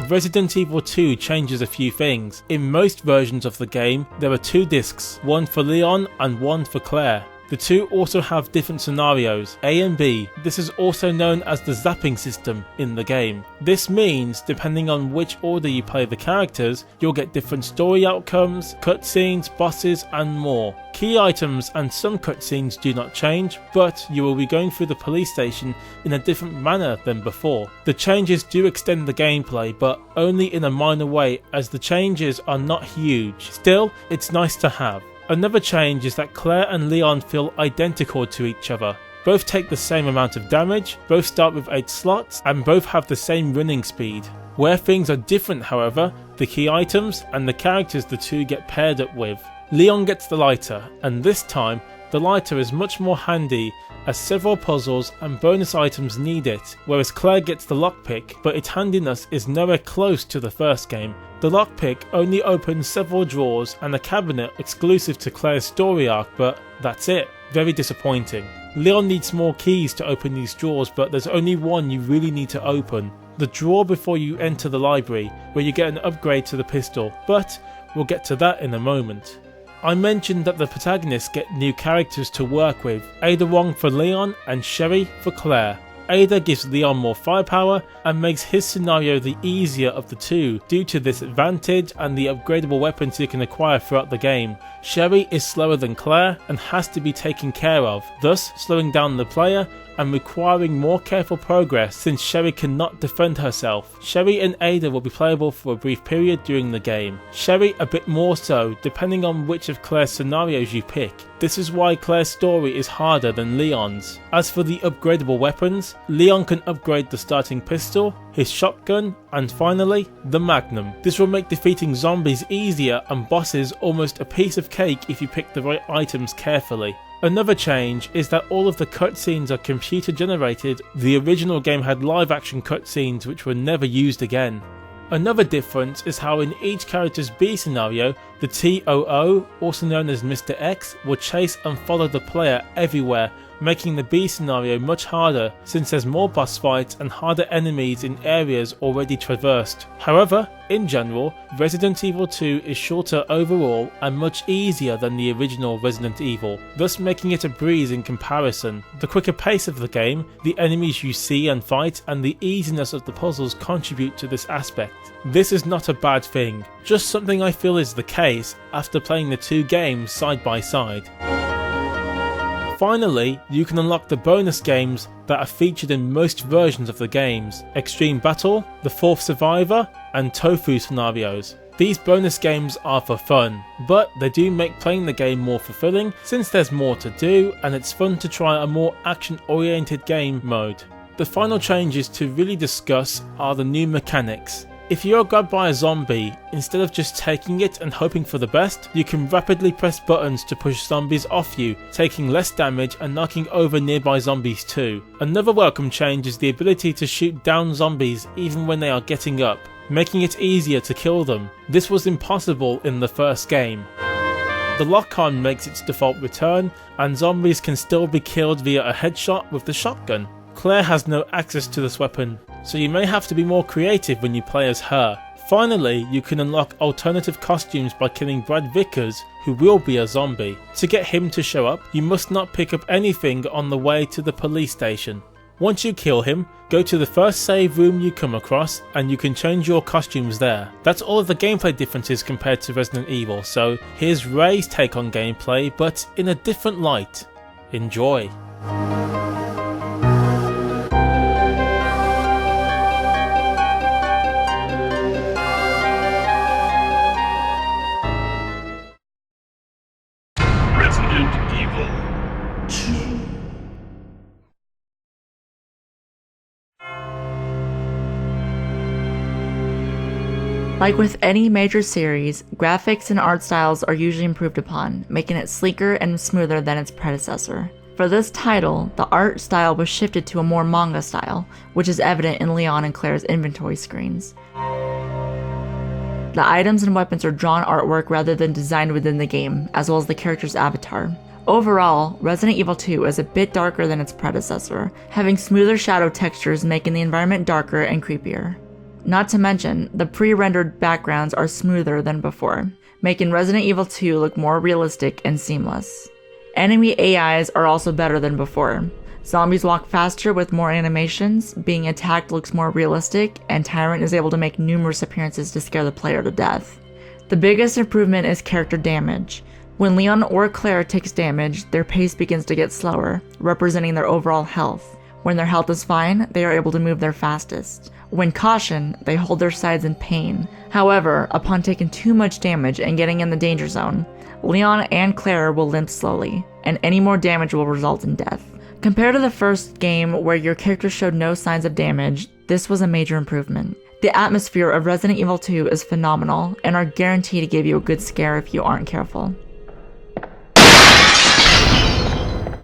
A: Resident Evil 2 changes a few things. In most versions of the game, there are 2 discs, one for Leon and one for Claire. The two also have different scenarios, A and B. This is also known as the zapping system in the game. This means, depending on which order you play the characters, you'll get different story outcomes, cutscenes, bosses and more. Key items and some cutscenes do not change, but you will be going through the police station in a different manner than before. The changes do extend the gameplay, but only in a minor way, as the changes are not huge. Still, it's nice to have. Another change is that Claire and Leon feel identical to each other. Both take the same amount of damage, both start with 8 slots, and both have the same running speed. Where things are different, however, the key items and the characters the two get paired up with. Leon gets the lighter, and this time, the lighter is much more handy as several puzzles and bonus items need it, whereas Claire gets the lockpick, but its handiness is nowhere close to the first game. The lockpick only opens several drawers and a cabinet exclusive to Claire's story arc, but that's it. Very disappointing. Leon needs more keys to open these drawers, but there's only one you really need to open. The drawer before you enter the library, where you get an upgrade to the pistol, but we'll get to that in a moment. I mentioned that the protagonists get new characters to work with, Ada Wong for Leon and Sherry for Claire. Ada gives Leon more firepower and makes his scenario the easier of the two due to this advantage and the upgradable weapons you can acquire throughout the game. Sherry is slower than Claire and has to be taken care of, thus slowing down the player and requiring more careful progress since Sherry cannot defend herself. Sherry and Ada will be playable for a brief period during the game. Sherry a bit more so, depending on which of Claire's scenarios you pick. This is why Claire's story is harder than Leon's. As for the upgradable weapons, Leon can upgrade the starting pistol, his shotgun, and finally, the Magnum. This will make defeating zombies easier and bosses almost a piece of cake if you pick the right items carefully. Another change is that all of the cutscenes are computer generated. The original game had live action cutscenes which were never used again. Another difference is how in each character's B scenario, the TOO, also known as Mr. X, will chase and follow the player everywhere, making the B scenario much harder since there's more boss fights and harder enemies in areas already traversed. However, in general, Resident Evil 2 is shorter overall and much easier than the original Resident Evil, thus making it a breeze in comparison. The quicker pace of the game, the enemies you see and fight, and the easiness of the puzzles contribute to this aspect. This is not a bad thing, just something I feel is the case after playing the two games side by side. Finally, you can unlock the bonus games that are featured in most versions of the games: Extreme Battle, The Fourth Survivor, and Tofu scenarios. These bonus games are for fun, but they do make playing the game more fulfilling since there's more to do and it's fun to try a more action-oriented game mode. The final changes to really discuss are the new mechanics. If you're grabbed by a zombie, instead of just taking it and hoping for the best, you can rapidly press buttons to push zombies off you, taking less damage and knocking over nearby zombies too. Another welcome change is the ability to shoot down zombies even when they are getting up, making it easier to kill them. This was impossible in the first game. The lock-on makes its default return, and zombies can still be killed via a headshot with the shotgun. Claire has no access to this weapon, so you may have to be more creative when you play as her. Finally, you can unlock alternative costumes by killing Brad Vickers, who will be a zombie. To get him to show up, you must not pick up anything on the way to the police station. Once you kill him, go to the first save room you come across and you can change your costumes there. That's all of the gameplay differences compared to Resident Evil, so here's Rae's take on gameplay, but in a different light. Enjoy.
B: Like with any major series, graphics and art styles are usually improved upon, making it sleeker and smoother than its predecessor. For this title, the art style was shifted to a more manga style, which is evident in Leon and Claire's inventory screens. The items and weapons are drawn artwork rather than designed within the game, as well as the character's avatar. Overall, Resident Evil 2 is a bit darker than its predecessor, having smoother shadow textures making the environment darker and creepier. Not to mention, the pre-rendered backgrounds are smoother than before, making Resident Evil 2 look more realistic and seamless. Enemy AIs are also better than before. Zombies walk faster with more animations, being attacked looks more realistic, and Tyrant is able to make numerous appearances to scare the player to death. The biggest improvement is character damage. When Leon or Claire takes damage, their pace begins to get slower, representing their overall health. When their health is fine, they are able to move their fastest. When cautioned, they hold their sides in pain. However, upon taking too much damage and getting in the danger zone, Leon and Claire will limp slowly, and any more damage will result in death. Compared to the first game where your character showed no signs of damage, this was a major improvement. The atmosphere of Resident Evil 2 is phenomenal, and are guaranteed to give you a good scare if you aren't careful.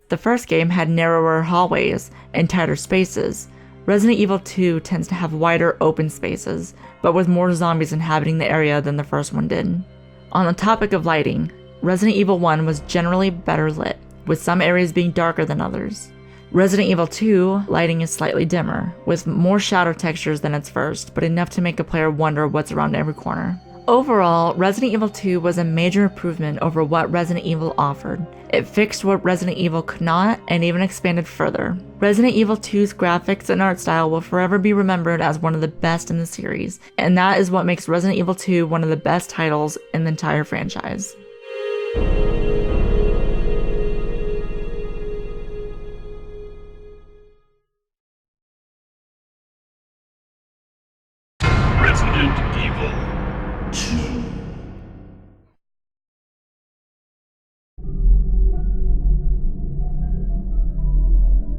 B: The first game had narrower hallways and tighter spaces, Resident Evil 2 tends to have wider open spaces, but with more zombies inhabiting the area than the first one did. On the topic of lighting, Resident Evil 1 was generally better lit, with some areas being darker than others. Resident Evil 2 lighting is slightly dimmer, with more shadow textures than its first, but enough to make a player wonder what's around every corner. Overall, Resident Evil 2 was a major improvement over what Resident Evil offered. It fixed what Resident Evil could not, and even expanded further. Resident Evil 2's graphics and art style will forever be remembered as one of the best in the series, and that is what makes Resident Evil 2 one of the best titles in the entire franchise.
M: Resident Evil 2.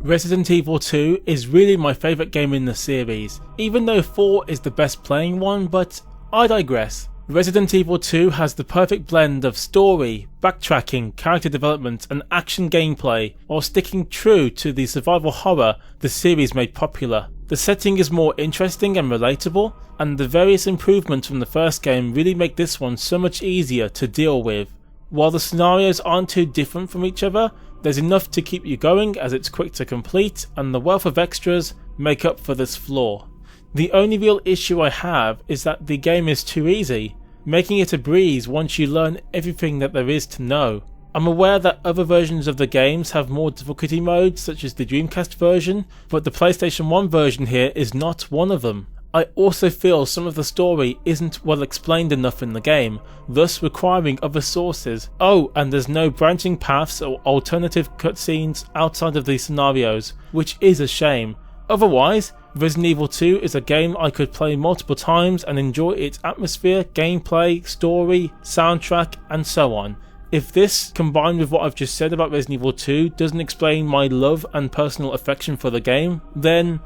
A: Resident Evil 2 is really my favourite game in the series, even though 4 is the best playing one, but I digress. Resident Evil 2 has the perfect blend of story, backtracking, character development and action gameplay, while sticking true to the survival horror the series made popular. The setting is more interesting and relatable, and the various improvements from the first game really make this one so much easier to deal with. While the scenarios aren't too different from each other, there's enough to keep you going as it's quick to complete, and the wealth of extras make up for this flaw. The only real issue I have is that the game is too easy, making it a breeze once you learn everything that there is to know. I'm aware that other versions of the games have more difficulty modes, such as the Dreamcast version, but the PlayStation 1 version here is not one of them. I also feel some of the story isn't well explained enough in the game, thus requiring other sources. Oh, and there's no branching paths or alternative cutscenes outside of these scenarios, which is a shame. Otherwise, Resident Evil 2 is a game I could play multiple times and enjoy its atmosphere, gameplay, story, soundtrack, and so on. If this, combined with what I've just said about Resident Evil 2, doesn't explain my love and personal affection for the game, then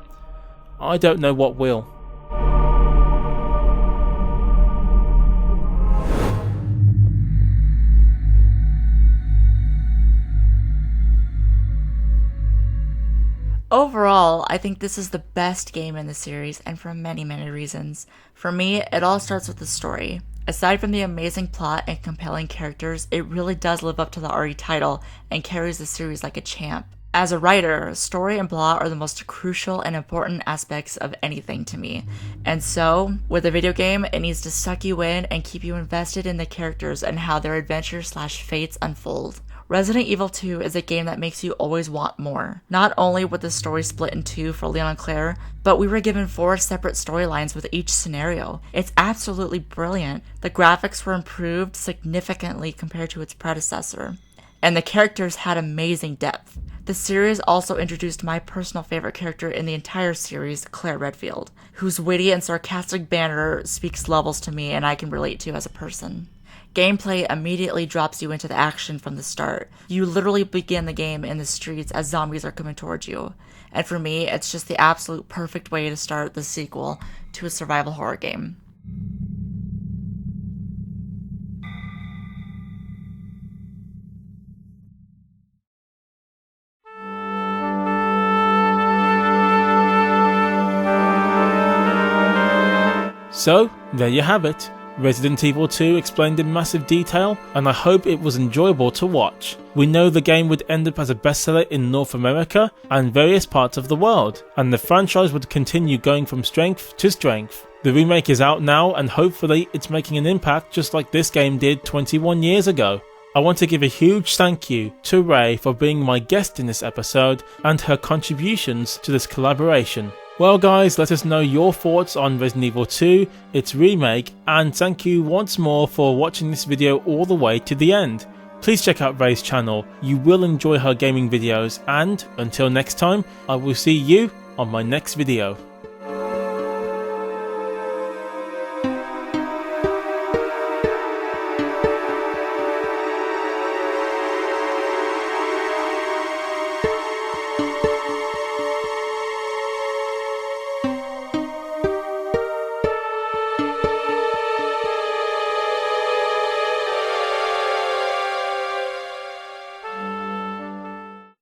A: I don't know what will.
B: Overall, I think this is the best game in the series, and for many reasons. For me, it all starts with the story. Aside from the amazing plot and compelling characters, it really does live up to the RE title and carries the series like a champ. As a writer, story and plot are the most crucial and important aspects of anything to me. And so, with a video game, it needs to suck you in and keep you invested in the characters and how their adventures/fates unfold. Resident Evil 2 is a game that makes you always want more. Not only with the story split in two for Leon and Claire, but we were given 4 separate storylines with each scenario. It's absolutely brilliant. The graphics were improved significantly compared to its predecessor, and the characters had amazing depth. The series also introduced my personal favorite character in the entire series, Claire Redfield, whose witty and sarcastic banter speaks levels to me and I can relate to as a person. Gameplay immediately drops you into the action from the start. You literally begin the game in the streets as zombies are coming towards you. And for me, it's just the absolute perfect way to start the sequel to a survival horror game.
A: So, there you have it. Resident Evil 2 explained in massive detail, and I hope it was enjoyable to watch. We know the game would end up as a bestseller in North America and various parts of the world, and the franchise would continue going from strength to strength. The remake is out now, and hopefully it's making an impact just like this game did 21 years ago. I want to give a huge thank you to Rae for being my guest in this episode and her contributions to this collaboration. Well guys, let us know your thoughts on Resident Evil 2, its remake, and thank you once more for watching this video all the way to the end. Please check out Rae's channel, you will enjoy her gaming videos, and until next time, I will see you on my next video.